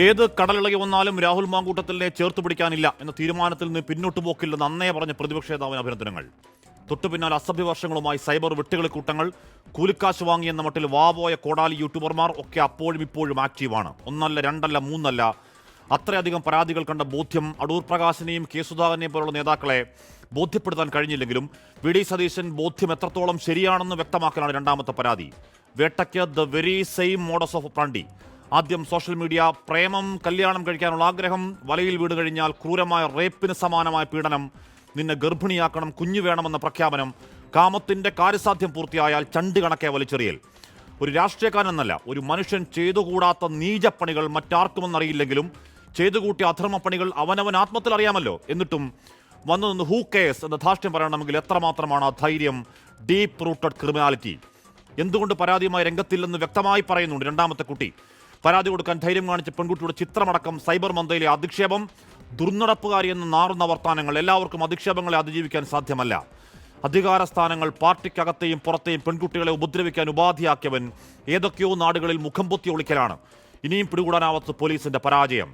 ഏത് കടലിളകി വന്നാലും രാഹുൽ മാങ്കൂട്ടത്തിലിനെ ചേർത്ത് പിടിക്കാനില്ല എന്ന തീരുമാനത്തിൽ നിന്ന് പിന്നോട്ട് പോക്കില്ലെന്ന് അന്നേ പറഞ്ഞ പ്രതിപക്ഷ നേതാവിന് അഭിനന്ദനങ്ങൾ. തൊട്ടുപിന്നാലെ അസഭ്യവർഷങ്ങളുമായി സൈബർ വെട്ടുകളിക്കൂട്ടങ്ങൾ, കൂലിക്കാശ് വാങ്ങിയെന്ന മട്ടിൽ വാപോയ കോടാലി യൂട്യൂബർമാർ ഒക്കെ അപ്പോഴും ഇപ്പോഴും ആക്റ്റീവാണ്. ഒന്നല്ല, രണ്ടല്ല, മൂന്നല്ല. അത്രയധികം പരാതികൾ കണ്ട ബോധ്യം അടൂർ പ്രകാശിനെയും കെ സുധാകരനെയും പോലുള്ള നേതാക്കളെ ബോധ്യപ്പെടുത്താൻ കഴിഞ്ഞില്ലെങ്കിലും വി ഡി സതീശൻ ബോധ്യം എത്രത്തോളം ശരിയാണെന്ന് വ്യക്തമാക്കലാണ് രണ്ടാമത്തെ പരാതി. വേട്ടയ്ക്ക് the very same modus of operandi. ആദ്യം സോഷ്യൽ മീഡിയ, പ്രേമം, കല്യാണം കഴിക്കാനുള്ള ആഗ്രഹം, വലയിൽ വീട് കഴിഞ്ഞാൽ ക്രൂരമായ റേപ്പിന് സമാനമായ പീഡനം, നിന്നെ ഗർഭിണിയാക്കണം, കുഞ്ഞു വേണമെന്ന പ്രഖ്യാപനം, കാമത്തിന്റെ കാര്യസാധ്യം പൂർത്തിയായാൽ ചണ്ട് കണക്കെ വലിച്ചെറിയൽ. ഒരു രാഷ്ട്രീയക്കാരനെന്നല്ല, ഒരു മനുഷ്യൻ ചെയ്തുകൂടാത്ത നീചപ്പണികൾ മറ്റാർക്കുമെന്നറിയില്ലെങ്കിലും ചെയ്തുകൂട്ടിയ അധർമ്മപ്പണികൾ അവനവൻ ആത്മത്തിൽ അറിയാമല്ലോ. എന്നിട്ടും വന്നു നിന്ന് ഹൂ കേസ് എന്ന ധാർഷ്ട്യം പറയണമെങ്കിൽ എത്രമാത്രമാണ് ആ ധൈര്യം? Deep rooted criminality. എന്തുകൊണ്ട് പരാതിയുമായി രംഗത്തില്ലെന്ന് വ്യക്തമായി പറയുന്നുണ്ട് രണ്ടാമത്തെ കുട്ടി. പരാതി കൊടുക്കാൻ ധൈര്യം കാണിച്ച പെൺകുട്ടിയുടെ ചിത്രമടക്കം സൈബർ മന്ത്രയിലെ അധിക്ഷേപം, ദുർനടപ്പുകാരി എന്ന നാറുന്ന വർത്താനങ്ങൾ. എല്ലാവർക്കും അധിക്ഷേപങ്ങളെ അതിജീവിക്കാൻ സാധ്യമല്ല. അധികാര സ്ഥാനങ്ങൾ, പാർട്ടിക്കകത്തെയും പുറത്തെയും പെൺകുട്ടികളെ ഉപദ്രവിക്കാൻ ഉപാധിയാക്കിയവൻ ഏതൊക്കെയോ നാടുകളിൽ മുഖം പൊത്തി ഒളിക്കലാണ്. ഇനിയും പിടികൂടാനാവാത്ത പോലീസിന്റെ പരാജയം.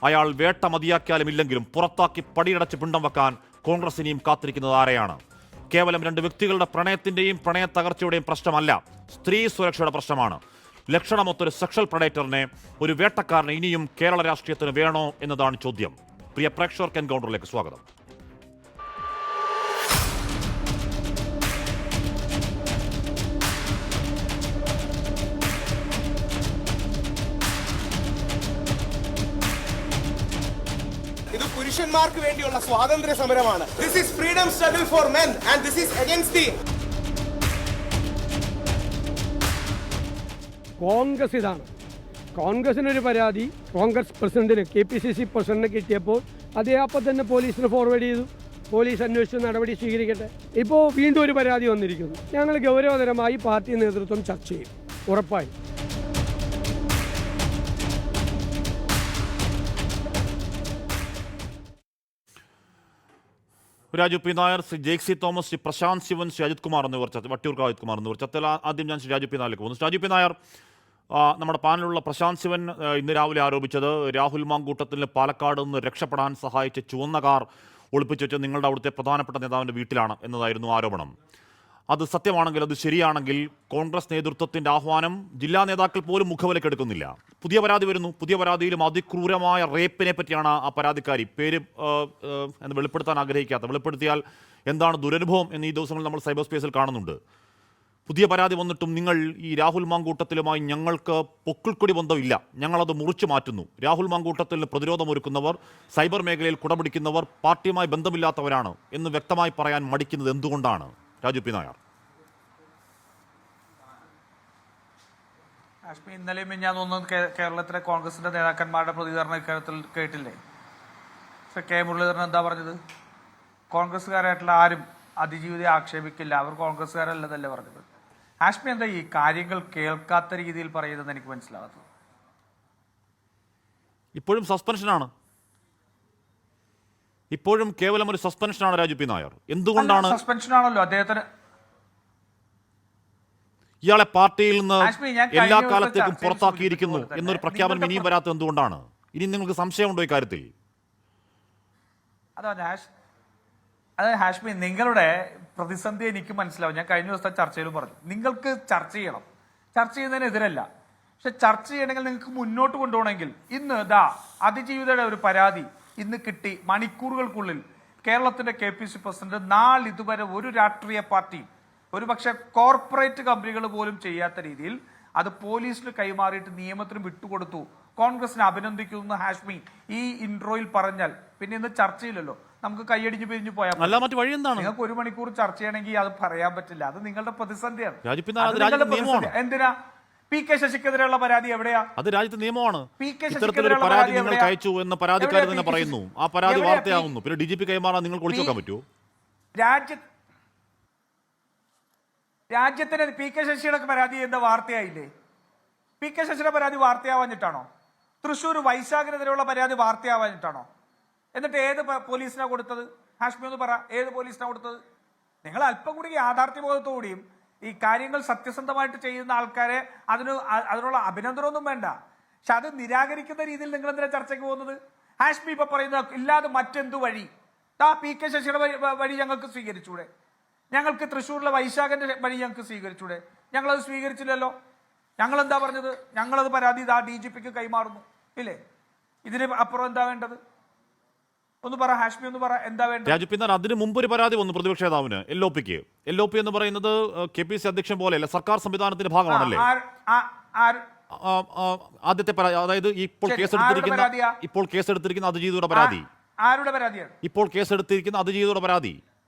അയാൾ വേട്ട മതിയാക്കിയാലും ഇല്ലെങ്കിലും പുറത്താക്കി പടിയടച്ച് പിണ്ടം വെക്കാൻ കോൺഗ്രസ് ഇനിയും കാത്തിരിക്കുന്നത് ആരെയാണ്? കേവലം രണ്ട് വ്യക്തികളുടെ പ്രണയത്തിന്റെയും പ്രണയ തകർച്ചയുടെയും പ്രശ്നമല്ല, സ്ത്രീ സുരക്ഷയുടെ പ്രശ്നമാണ്. ലക്ഷണമൊത്തൊരു സെക്ഷൽ പ്രഡേറ്ററിനെ, ഒരു വേട്ടക്കാരനെ ഇനിയും കേരള രാഷ്ട്രീയത്തിന് വേണോ എന്നതാണ് ചോദ്യം. പ്രിയ പ്രേക്ഷകർക്ക് എൻകൗണ്ടറിലേക്ക് സ്വാഗതം. ഇത് പുരുഷന്മാർക്ക് വേണ്ടിയുള്ള സ്വാതന്ത്ര്യ സമരമാണ്. This is freedom struggle for men and this is against the Congress. ഇതാണ് കോൺഗ്രസിനൊരു പരാതി കോൺഗ്രസ് പ്രസിഡന്റിന്, KPCC പ്രസിഡന്റിന് കിട്ടിയപ്പോൾ അതേ അപ്പം തന്നെ പോലീസിന് ഫോർവേഡ് ചെയ്തു. പോലീസ് അന്വേഷിച്ച് നടപടി സ്വീകരിക്കട്ടെ. ഇപ്പോൾ വീണ്ടും ഒരു പരാതി വന്നിരിക്കുന്നു. ഞങ്ങൾ ഗൗരവതരമായി പാർട്ടി നേതൃത്വം ചർച്ച ചെയ്യും, ഉറപ്പായി. രാജു പി നായർ, ശ്രീ ജേക്സി തോമസ്, ശ്രീ പ്രശാന്ത് ശിവൻ, ശ്രീ അജിത് കുമാർ എന്നിവർ വട്ടിയൂർക്കാവ് അജിത് കുമാർ എന്നിവർ ചർച്ചയിൽ. ആദ്യം ഞാൻ ശ്രീ രാജു പി നായരിലേക്ക് പോകുന്നു. രാജു പി നായർ, നമ്മുടെ പാനലുള്ള പ്രശാന്ത് ശിവൻ ഇന്ന് രാവിലെ ആരോപിച്ചത് രാഹുൽ മാങ്കൂട്ടത്തിന് പാലക്കാട് നിന്ന് രക്ഷപ്പെടാൻ സഹായിച്ച ചുവന്ന കാർ ഒളിപ്പിച്ചു വെച്ച് നിങ്ങളുടെ അവിടുത്തെ പ്രധാനപ്പെട്ട നേതാവിൻ്റെ വീട്ടിലാണ് എന്നതായിരുന്നു ആരോപണം. അത് സത്യമാണെങ്കിൽ, അത് ശരിയാണെങ്കിൽ കോൺഗ്രസ് നേതൃത്വത്തിൻ്റെ ആഹ്വാനം ജില്ലാ നേതാക്കൾ പോലും മുഖവിലക്കെടുക്കുന്നില്ല. പുതിയ പരാതി വരുന്നു. പുതിയ പരാതിയിലും അതിക്രൂരമായ റേപ്പിനെ പറ്റിയാണ് ആ പരാതിക്കാരി പേര് എന്ന് വെളിപ്പെടുത്താൻ ആഗ്രഹിക്കാത്ത. വെളിപ്പെടുത്തിയാൽ എന്താണ് ദുരനുഭവം എന്ന് ഈ ദിവസങ്ങളിൽ നമ്മൾ സൈബർ സ്പേസിൽ കാണുന്നുണ്ട്. പുതിയ പരാതി വന്നിട്ടും നിങ്ങൾ ഈ രാഹുൽ മാങ്കൂട്ടത്തിലുമായി ഞങ്ങൾക്ക് പൊക്കിൾക്കൊടി ബന്ധമില്ല, ഞങ്ങളത് മുറിച്ചു മാറ്റുന്നു, രാഹുൽ മാങ്കൂട്ടത്തിന് പ്രതിരോധമൊരുക്കുന്നവർ, സൈബർ മേഖലയിൽ കുടപിടിക്കുന്നവർ പാർട്ടിയുമായി ബന്ധമില്ലാത്തവരാണ് എന്ന് വ്യക്തമായി പറയാൻ മടിക്കുന്നത് എന്തുകൊണ്ടാണ്? രാജു പി നായർ. കാശ്മീർ ഇന്നലെയും ഞാൻ തോന്നുന്നു കേരളത്തിലെ കോൺഗ്രസിന്റെ നേതാക്കന്മാരുടെ പ്രതികരണം ഇക്കാര്യത്തിൽ കേട്ടില്ലേ? കെ മുരളീധരൻ എന്താ പറഞ്ഞത്? കോൺഗ്രസ്സുകാരായിട്ടുള്ള ആരും അതിജീവിതയെ ആക്ഷേപിക്കില്ല, അവർ കോൺഗ്രസ്സുകാരല്ലെന്നല്ലേ പറഞ്ഞത്. ഹാഷ്മി എന്താ ഈ കാര്യങ്ങൾ കേൾക്കാത്ത രീതിയിൽ പറയുന്നത് എനിക്ക് മനസ്സിലാകാത്തത്? ഇപ്പോഴും സസ്പെൻഷനാണ്, ഇപ്പോഴും കേവലം ഒരു സസ്പെൻഷനാണ് രാജു പി നായർ. എന്തുകൊണ്ടാണ് സസ്പെൻഷനാണല്ലോ അദ്ദേഹത്തിന്? ഇയാളെ പാർട്ടിയിൽ നിന്ന് എല്ലാ കാലത്തേക്കും പുറത്താക്കിയിരിക്കുന്നു എന്നൊരു പ്രഖ്യാപനം ഇനിയും വരാത്തത് എന്തുകൊണ്ടാണ്? ഇനി നിങ്ങൾക്ക് സംശയമുണ്ടോ ഇക്കാര്യത്തിൽ? അതെ ഹാഷ്മി, നിങ്ങളുടെ പ്രതിസന്ധി എനിക്ക് മനസ്സിലാവും. ഞാൻ കഴിഞ്ഞ ദിവസത്തെ ചർച്ചയിലും പറഞ്ഞു, നിങ്ങൾക്ക് ചർച്ച ചെയ്യണം, ചർച്ച ചെയ്യുന്നതിനെതിരല്ല. പക്ഷെ ചർച്ച ചെയ്യണമെങ്കിൽ നിങ്ങൾക്ക് മുന്നോട്ട് കൊണ്ടുപോകണമെങ്കിൽ ഇന്ന് അതിജീവിതയുടെ ഒരു പരാതി ഇന്ന് കിട്ടി. മണിക്കൂറുകൾക്കുള്ളിൽ കേരളത്തിന്റെ KPCC പ്രസിഡന്റ് നാളിതുവരെ ഒരു രാഷ്ട്രീയ പാർട്ടിയും, ഒരു പക്ഷെ കോർപ്പറേറ്റ് കമ്പനികൾ പോലും ചെയ്യാത്ത രീതിയിൽ അത് പോലീസിന് കൈമാറിയിട്ട് നിയമത്തിന് വിട്ടുകൊടുത്തു. കോൺഗ്രസിനെ അഭിനന്ദിക്കുന്നു ഹാഷ്മി ഈ ഇൻട്രോയിൽ പറഞ്ഞാൽ പിന്നെ ഇന്ന് ചർച്ചയില്ലല്ലോ, നമുക്ക് കൈയടിഞ്ഞു പിരിഞ്ഞു പോയാൽ നിങ്ങൾക്ക് 1 മണിക്കൂർ ചർച്ച ചെയ്യണമെങ്കിൽ അത് പറയാൻ പറ്റില്ല. അത് നിങ്ങളുടെ പ്രതിസന്ധിയാണ്. എന്തിനാ PK ശശിക്കെതിരെയുള്ള പരാതി എവിടെയാ? അത് രാജ്യത്തെ നിയമമാണ്. ഇത്തരത്തിലൊരു പരാതി നിങ്ങൾക്ക് അയച്ചു എന്ന് പരാതിക്കാരൻ തന്നെ പറയുന്നു. ആ പരാതി വാർത്തയാവുന്നു. പിന്നെ DGP കൈമാറാൻ നിങ്ങൾക്ക് ഒളിച്ചു വെക്കാൻ പറ്റുമോ? രാജ്യത്തിന് PK ശശിയുടെ പരാതി എന്താ വാർത്തയായില്ലേ? PK ശശിയുടെ പരാതി വാർത്തയാവാഞ്ഞിട്ടാണോ? തൃശ്ശൂർ വൈശാഖിനെതിരെയുള്ള പരാതി വാർത്തയാവാഞ്ഞിട്ടാണോ? എന്നിട്ട് ഏത് പോലീസിനാ കൊടുത്തത്? ഹാഷ്മി ഒന്ന് പറ, ഏത് പോലീസിനാ കൊടുത്തത്? നിങ്ങൾ അല്പം കൂടി യാഥാർത്ഥ്യബോധത്തോടെയും ഈ കാര്യങ്ങൾ സത്യസന്ധമായിട്ട് ചെയ്യുന്ന ആൾക്കാരെ അതിനുള്ള അഭിനന്ദനമൊന്നും വേണ്ട. പക്ഷെ അത് നിരാകരിക്കുന്ന രീതിയിൽ നിങ്ങൾ എന്തിനാ ചർച്ചയ്ക്ക് പോകുന്നത്? ഹാഷ്മി ഇപ്പൊ പറയുന്നത് ഇല്ലാതെ മറ്റെന്തു വഴി? പി കെ ശശിയുടെ വഴി ഞങ്ങൾക്ക് സ്വീകരിച്ചൂടെ? ഞങ്ങൾക്ക് തൃശ്ശൂരിലെ വൈശാഖന്റെ വഴി ഞങ്ങൾക്ക് സ്വീകരിച്ചൂടെ? ഞങ്ങളത് സ്വീകരിച്ചില്ലല്ലോ. ഞങ്ങൾ എന്താ പറഞ്ഞത്? ഞങ്ങളത് പരാതി DGPക്ക് കൈമാറുന്നു, ഇല്ലേ? ഇതിന് അപ്പുറം എന്താ വേണ്ടത്? ഒന്ന് പറ ഹാഷ്മി, ഒന്ന് പറ എന്താ വേണ്ടത്? രാജു, പിന്നെ അതിന് മുമ്പ് ഒരു പരാതി വന്നു പ്രതിപക്ഷ നേതാവിന്. LOP എന്ന് പറയുന്നത് KPC അധ്യക്ഷൻ പോലെയല്ല, സർക്കാർ സംവിധാനത്തിന്റെ ഭാഗമാണല്ലേ? ആദ്യത്തെ പരാതി, അതായത് ഇപ്പോൾ കേസെടുത്തിരിക്കുന്ന അതിജീവിതയുടെ പരാതി. ആരുടെ പരാതിയാണ് ഇപ്പോൾ കേസെടുത്തിരിക്കുന്ന അതിജീവിതയുടെ പരാതി?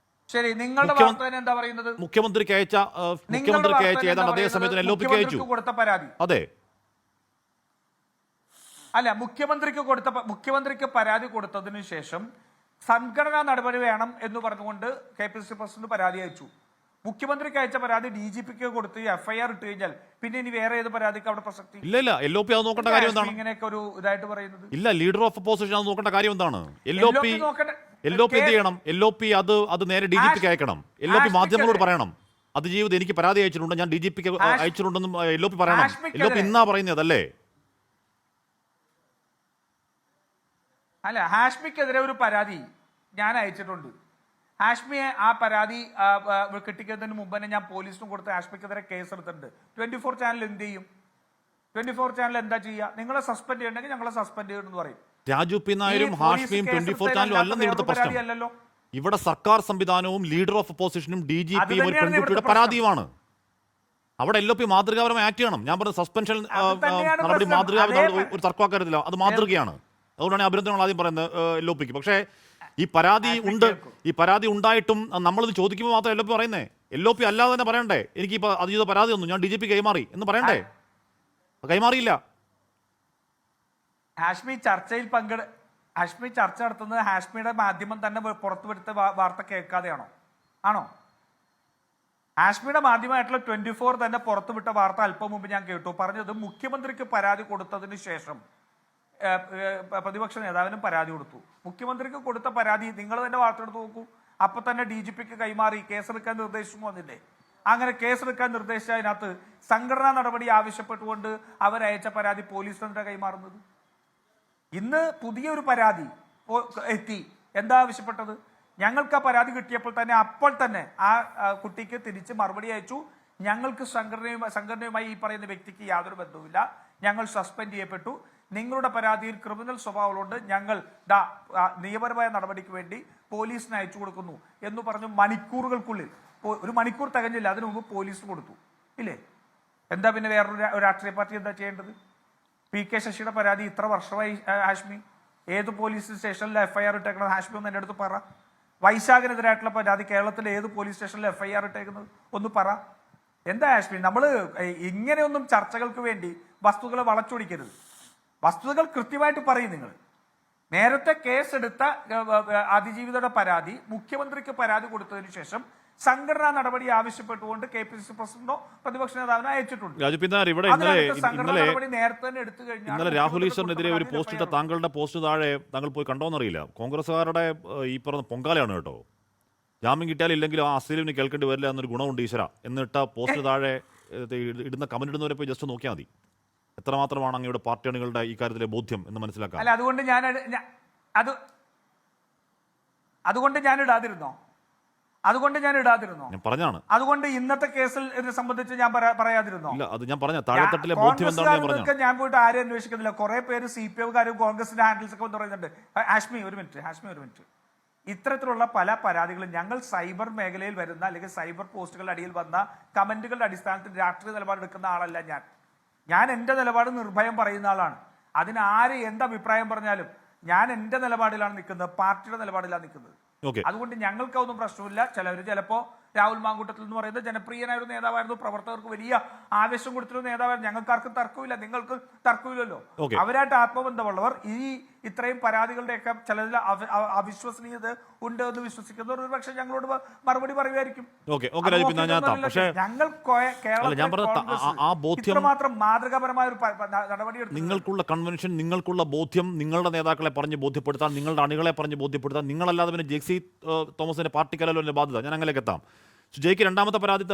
ശരി, നിങ്ങളുടെ വാർത്ത എന്താ പറയുന്നത്? മുഖ്യമന്ത്രിക്ക് അയച്ച ഏതാണ്ട് അതേ സമയത്തിന് LOPക്ക് അയച്ചു കൊടുത്ത പരാതി. അതെ, അല്ല, മുഖ്യമന്ത്രിക്ക് പരാതി കൊടുത്തതിനു ശേഷം സംഘടനാ നടപടി വേണം എന്ന് പറഞ്ഞുകൊണ്ട് KPCC പ്രസിഡന്റ് പരാതി അയച്ചു. മുഖ്യമന്ത്രിക്ക് അയച്ച പരാതി DGPക്ക് കൊടുത്ത് FIR ഇട്ട് കഴിഞ്ഞാൽ പിന്നെ ഇനി വേറെ ഏത് പരാതിക്ക് അവിടെ പ്രസക്തി? ഇല്ല. LOP അത് നോക്കേണ്ട കാര്യം എന്താണ്? ഇങ്ങനെയൊക്കെ ഒരു ഇതായിട്ട് പറയുന്നത് ഇല്ല, ലീഡർ ഓഫ് ഒപ്പോസിഷൻ അത് നോക്കേണ്ട കാര്യം എന്താണ്? LOP എന്ത് ചെയ്യണം? LOP അത് നേരെ DGPക്ക് അയക്കണം. LOP മാധ്യമങ്ങളോട് പറയണം, അതിജീവിതം എനിക്ക് പരാതി അയച്ചിട്ടുണ്ട്, ഞാൻ DGPക്ക് അയച്ചിട്ടുണ്ടെന്നും LOP പറയണം. LOP ഇന്നാ പറയുന്നത് അല്ലേ? അല്ല, ഹാഷ്മിക്കെതിരെ ഒരു പരാതി ഞാൻ അയച്ചിട്ടുണ്ട്. ഹാഷ്മിയെ ആ പരാതി കിട്ടിക്കുന്നതിന് മുമ്പ് തന്നെ ഞാൻ പോലീസിനും കൊടുത്ത് ഹാഷ്മിക്കെതിരെ കേസ് എടുത്തിട്ടുണ്ട്. 24 ചാനൽ എന്ത് ചെയ്യും? 24 ചാനൽ എന്താ ചെയ്യുക? നിങ്ങളെ സസ്പെൻഡ് ചെയ്യണമെങ്കിൽ ഞങ്ങളെ സസ്പെൻഡ് ചെയ്യണമെന്ന് പറയും. രാജു പി നായരും ഹാഷ്മിയും 24 ചാനലും അല്ലെന്ന് ഇവിടുത്തെ പ്രശ്നം. ഇവിടെ സർക്കാർ സംവിധാനവും ലീഡർ ഓഫ് ഒപ്പോസിഷനും DGPയും ഒരു പെൺകുട്ടിയുടെ പരാതിയുമാണ്. അവിടെ LOP മാതൃകാപരമായി ആക്ട് ചെയ്യണം. ഞാൻ പറഞ്ഞ സസ്പെൻഷൻ നടപടി മാതൃകാപരം ഒരു തർക്കമാക്കരുതില്ല, അത് മാതൃകയാണ്. അതുകൊണ്ടാണ് അഭിനന്ദനങ്ങൾ ആദ്യം പറയുന്നത് LOPക്ക്. പക്ഷേ ഈ പരാതി ഉണ്ടായിട്ടും നമ്മളിത് ചോദിക്കുമ്പോൾ മാത്രം LOP പറയുന്നേ. LOP അല്ലാതെ തന്നെ പറയണ്ടേ, എനിക്ക് ഇപ്പൊ അതിജീവിത പരാതി ഒന്നും ഞാൻ DGP കൈമാറി എന്ന് പറയണ്ടേ? കൈമാറിയില്ല. ഹാഷ്മി ചർച്ച നടത്തുന്നത് ഹാഷ്മിയുടെ മാധ്യമം തന്നെ പുറത്തുവിടുത്ത വാർത്ത കേൾക്കാതെയാണോ? ആണോ? ഹാഷ്മിയുടെ മാധ്യമമായിട്ടുള്ള 24 തന്നെ പുറത്തുവിട്ട വാർത്ത അല്പം മുമ്പ് ഞാൻ കേട്ടു. പറഞ്ഞത് മുഖ്യമന്ത്രിക്ക് പരാതി കൊടുത്തതിന് ശേഷം പ്രതിപക്ഷ നേതാവിനും പരാതി കൊടുത്തു. മുഖ്യമന്ത്രിക്ക് കൊടുത്ത പരാതി നിങ്ങൾ തന്നെ വാർത്ത എടുത്ത് നോക്കൂ. അപ്പൊ തന്നെ DGPക്ക് കൈമാറി കേസെടുക്കാൻ നിർദ്ദേശം വന്നില്ലേ? അങ്ങനെ കേസെടുക്കാൻ നിർദ്ദേശിച്ചതിനകത്ത് സംഘടനാ നടപടി ആവശ്യപ്പെട്ടുകൊണ്ട് അവരയച്ച പരാതി പോലീസ് തന്നെ കൈമാറുന്നത്. ഇന്ന് പുതിയൊരു പരാതി എത്തി. എന്താ ആവശ്യപ്പെട്ടത്? ഞങ്ങൾക്ക് ആ പരാതി കിട്ടിയപ്പോൾ തന്നെ അപ്പോൾ തന്നെ ആ കുട്ടിക്ക് തിരിച്ച് മറുപടി അയച്ചു. ഞങ്ങൾക്ക് സംഘടനയുമായി ഈ പറയുന്ന വ്യക്തിക്ക് യാതൊരു ബന്ധവുമില്ല, ഞങ്ങൾ സസ്പെൻഡ് ചെയ്യപ്പെട്ടു, നിങ്ങളുടെ പരാതിയിൽ ക്രിമിനൽ സ്വഭാവമുണ്ട്, ഞങ്ങൾ നിയമപരമായ നടപടിക്ക് വേണ്ടി പോലീസിന് അയച്ചു കൊടുക്കുന്നു എന്ന് പറഞ്ഞു. മണിക്കൂറുകൾക്കുള്ളിൽ, ഒരു മണിക്കൂർ തികഞ്ഞില്ല, അതിനു മുമ്പ് പോലീസ് കൊടുത്തു, ഇല്ലേ? എന്താ പിന്നെ വേറൊരു രാഷ്ട്രീയ പാർട്ടി എന്താ ചെയ്യേണ്ടത്? PK ശശിയുടെ പരാതി ഇത്ര വർഷമായി ഹാഷ്മി ഏത് പോലീസ് സ്റ്റേഷനിൽ FIR ഇട്ടേക്കണം? ഹാഷ്മി ഒന്ന് എൻ്റെ അടുത്ത് പറ. വൈശാഖിനെതിരായിട്ടുള്ള പരാതി കേരളത്തിലെ ഏത് പോലീസ് സ്റ്റേഷനിൽ FIR ഇട്ടേക്കുന്നത്? ഒന്ന് പറ. എന്താ ഹാഷ്മി, നമ്മൾ ഇങ്ങനെയൊന്നും ചർച്ചകൾക്ക് വേണ്ടി വസ്തുതകളെ വളച്ചൊടിക്കരുത്. വസ്തുതകൾ കൃത്യമായിട്ട് പറയും. നിങ്ങൾ നേരത്തെ കേസെടുത്ത അതിജീവിതയുടെ പരാതി മുഖ്യമന്ത്രിക്ക് പരാതി കൊടുത്തതിനു ശേഷം സംഘടനാ നടപടി ആവശ്യപ്പെട്ടുകൊണ്ട് KPCC പ്രസിഡന്റോ പ്രതിപക്ഷ നേതാവിനോ അയച്ചിട്ടുണ്ട്. ഇന്നലെ രാഹുൽ ഈശ്വറിനെതിരെ ഒരു പോസ്റ്റ് ഇട്ട താങ്കളുടെ പോസ്റ്റ് താഴെ താങ്കൾ പോയി കണ്ടോന്നറിയില്ല. കോൺഗ്രസ്സുകാരുടെ ഈ പറഞ്ഞ പൊങ്കാലയാണ് കേട്ടോ. ജാമ്യം കിട്ടിയാലും ഇല്ലെങ്കിലും ആ അസീലിന് കേൾക്കേണ്ടി വരില്ല എന്നൊരു ഗുണമുണ്ട് ഈശ്വര എന്നിട്ട പോസ്റ്റ് താഴെ ഇടുന്ന കമന്റ് ഇടുന്നവരെ പോയി ജസ്റ്റ് നോക്കിയാൽ മതി. എത്രമാത്രമാണ് അങ്ങയുടെ പാർട്ടി അണികളുടെ ഈ കാര്യത്തിലെ ബോധ്യം എന്ന് മനസ്സിലാക്കാം. അല്ല, അതുകൊണ്ട് ഞാൻ ഇടാതിരുന്നോ? ഞാൻ പറഞ്ഞാണ്. അതുകൊണ്ട് ഇന്നത്തെ കേസിൽ സംബന്ധിച്ച് ഞാൻ പറയാതിരുന്നോ? ഇല്ല, അത് ഞാൻ പറഞ്ഞ താഴെത്തട്ടിലെ ബോധ്യം എന്താണെന്ന് ഞാൻ പറഞ്ഞു. ഞാൻ പോയിട്ട് ആരും അന്വേഷിക്കുന്നില്ല. കുറെ പേര് CPM-കാരും കോൺഗ്രസിന്റെ ഹാൻഡിൽസ് ഒക്കെ പറയുന്നുണ്ട്. ഹാഷ്മി ഒരു മിനിറ്റ്. ഇത്തരത്തിലുള്ള പല പരാതികളും ഞങ്ങൾ സൈബർ മേഖലയിൽ വരുന്ന അല്ലെങ്കിൽ സൈബർ പോസ്റ്റുകളുടെ അടിയിൽ വന്ന കമന്റുകളുടെ അടിസ്ഥാനത്തിൽ രാഷ്ട്രീയ നിലപാടെടുക്കുന്ന ആളല്ല ഞാൻ എൻ്റെ നിലപാട് നിർഭയം പറയുന്ന ആളാണ്. അതിന് ആര് എന്ത് അഭിപ്രായം പറഞ്ഞാലും ഞാൻ എൻ്റെ നിലപാടിലാണ് നിൽക്കുന്നത്, പാർട്ടിയുടെ നിലപാടിലാണ് നിൽക്കുന്നത്. അതുകൊണ്ട് ഞങ്ങൾക്കൊന്നും പ്രശ്നമില്ല. ചിലപ്പോ രാഹുൽ മാങ്കൂട്ടത്തിൽ എന്ന് പറയുന്നത് ജനപ്രിയനായ ഒരു നേതാവായിരുന്നു, പ്രവർത്തകർക്ക് വലിയ ആവേശം കൊടുത്തൊരു നേതാവായിരുന്നു. ഞങ്ങൾക്കാർക്കും തർക്കമില്ല, നിങ്ങൾക്ക് തർക്കമില്ലല്ലോ. അവരായിട്ട് ആത്മബന്ധമുള്ളവർ ഇത്രയും പരാതികളുടെയൊക്കെ ചിലതിൽ അവിശ്വസനീയത ഉണ്ട് എന്ന് വിശ്വസിക്കുന്നവർ ഒരു പക്ഷേ ഞങ്ങളോട് മറുപടി പറയുമായിരിക്കും. ഞങ്ങൾ മാത്രം മാതൃകാപരമായ ഒരു നടപടിയെടുത്തു. നിങ്ങൾക്കുള്ള കൺവെൻഷൻ, നിങ്ങൾക്കുള്ള ബോധ്യം, നിങ്ങളുടെ നേതാക്കളെ പറഞ്ഞ് ബോധ്യപ്പെടുത്താൻ, നിങ്ങളുടെ അണികളെ പറഞ്ഞ് ബോധ്യപ്പെടുത്താൻ, നിങ്ങളല്ലാതെ പിന്നെ ജെക്സി തോമസിന്റെ പാർട്ടിക്കല്ലോ ബാധ്യത. ഞാൻ അങ്ങനെയൊക്കെ എത്താം. ജയ്ക്ക് രണ്ടാമത്തെ പരാതി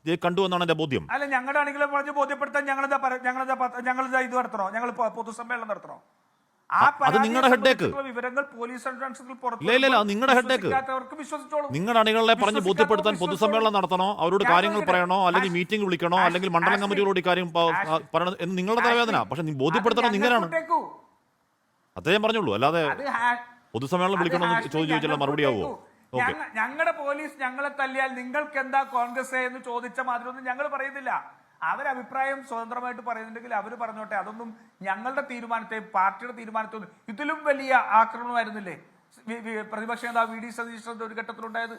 ജയ് കണ്ടു എന്നാണ് എന്റെ ബോധ്യം. അല്ല, ഞങ്ങളുടെ ആണെങ്കിലും പറഞ്ഞ് ബോധ്യപ്പെടുത്താൻ ഞങ്ങളിതാ ഇത് നടത്തണോ? ഞങ്ങൾ പൊതുസമ്മേളനം നടത്തണോ? അത് നിങ്ങളുടെ ഹെഡേക്ക്. വിവരങ്ങൾ പോലീസ് ഇല്ല, നിങ്ങളുടെ ഹെഡേക്ക്. നിങ്ങളുടെ അണികളെ പറഞ്ഞ് ബോധ്യപ്പെടുത്താൻ പൊതുസമ്മേളനം നടത്തണോ, അവരോട് കാര്യങ്ങൾ പറയണോ, അല്ലെങ്കിൽ മീറ്റിംഗ് വിളിക്കണോ, അല്ലെങ്കിൽ മണ്ഡലം കമ്മിറ്റികളോട് ഇക്കാര്യം പറയണം എന്ന് നിങ്ങളുടെ തലവേദന. പക്ഷെ ബോധ്യപ്പെടുത്തണം നിങ്ങളാണ്. അതേ ഞാൻ പറഞ്ഞുള്ളൂ, അല്ലാതെ പൊതുസമ്മേളനം വിളിക്കണമെന്ന് ചോദിച്ചാൽ മറുപടി ആവുമോ? ഞങ്ങളുടെ പോലീസ് ഞങ്ങളെ തല്ലിയാൽ നിങ്ങൾക്ക് എന്താ കോൺഗ്രസ് എന്ന് ചോദിച്ച മാതിരി ഒന്നും ഞങ്ങൾ പറയുന്നില്ല. അവരഭിപ്രായം സ്വതന്ത്രമായിട്ട് പറയുന്നുണ്ടെങ്കിൽ അവർ പറഞ്ഞോട്ടെ. അതൊന്നും ഞങ്ങളുടെ തീരുമാനത്തെയും പാർട്ടിയുടെ തീരുമാനത്തെയും ഇതിലും വലിയ ആക്രമണമായിരുന്നില്ലേ പ്രതിപക്ഷ നേതാവ് വി ഡി സതീശന്റെ ഒരു ഘട്ടത്തിലുണ്ടായത്?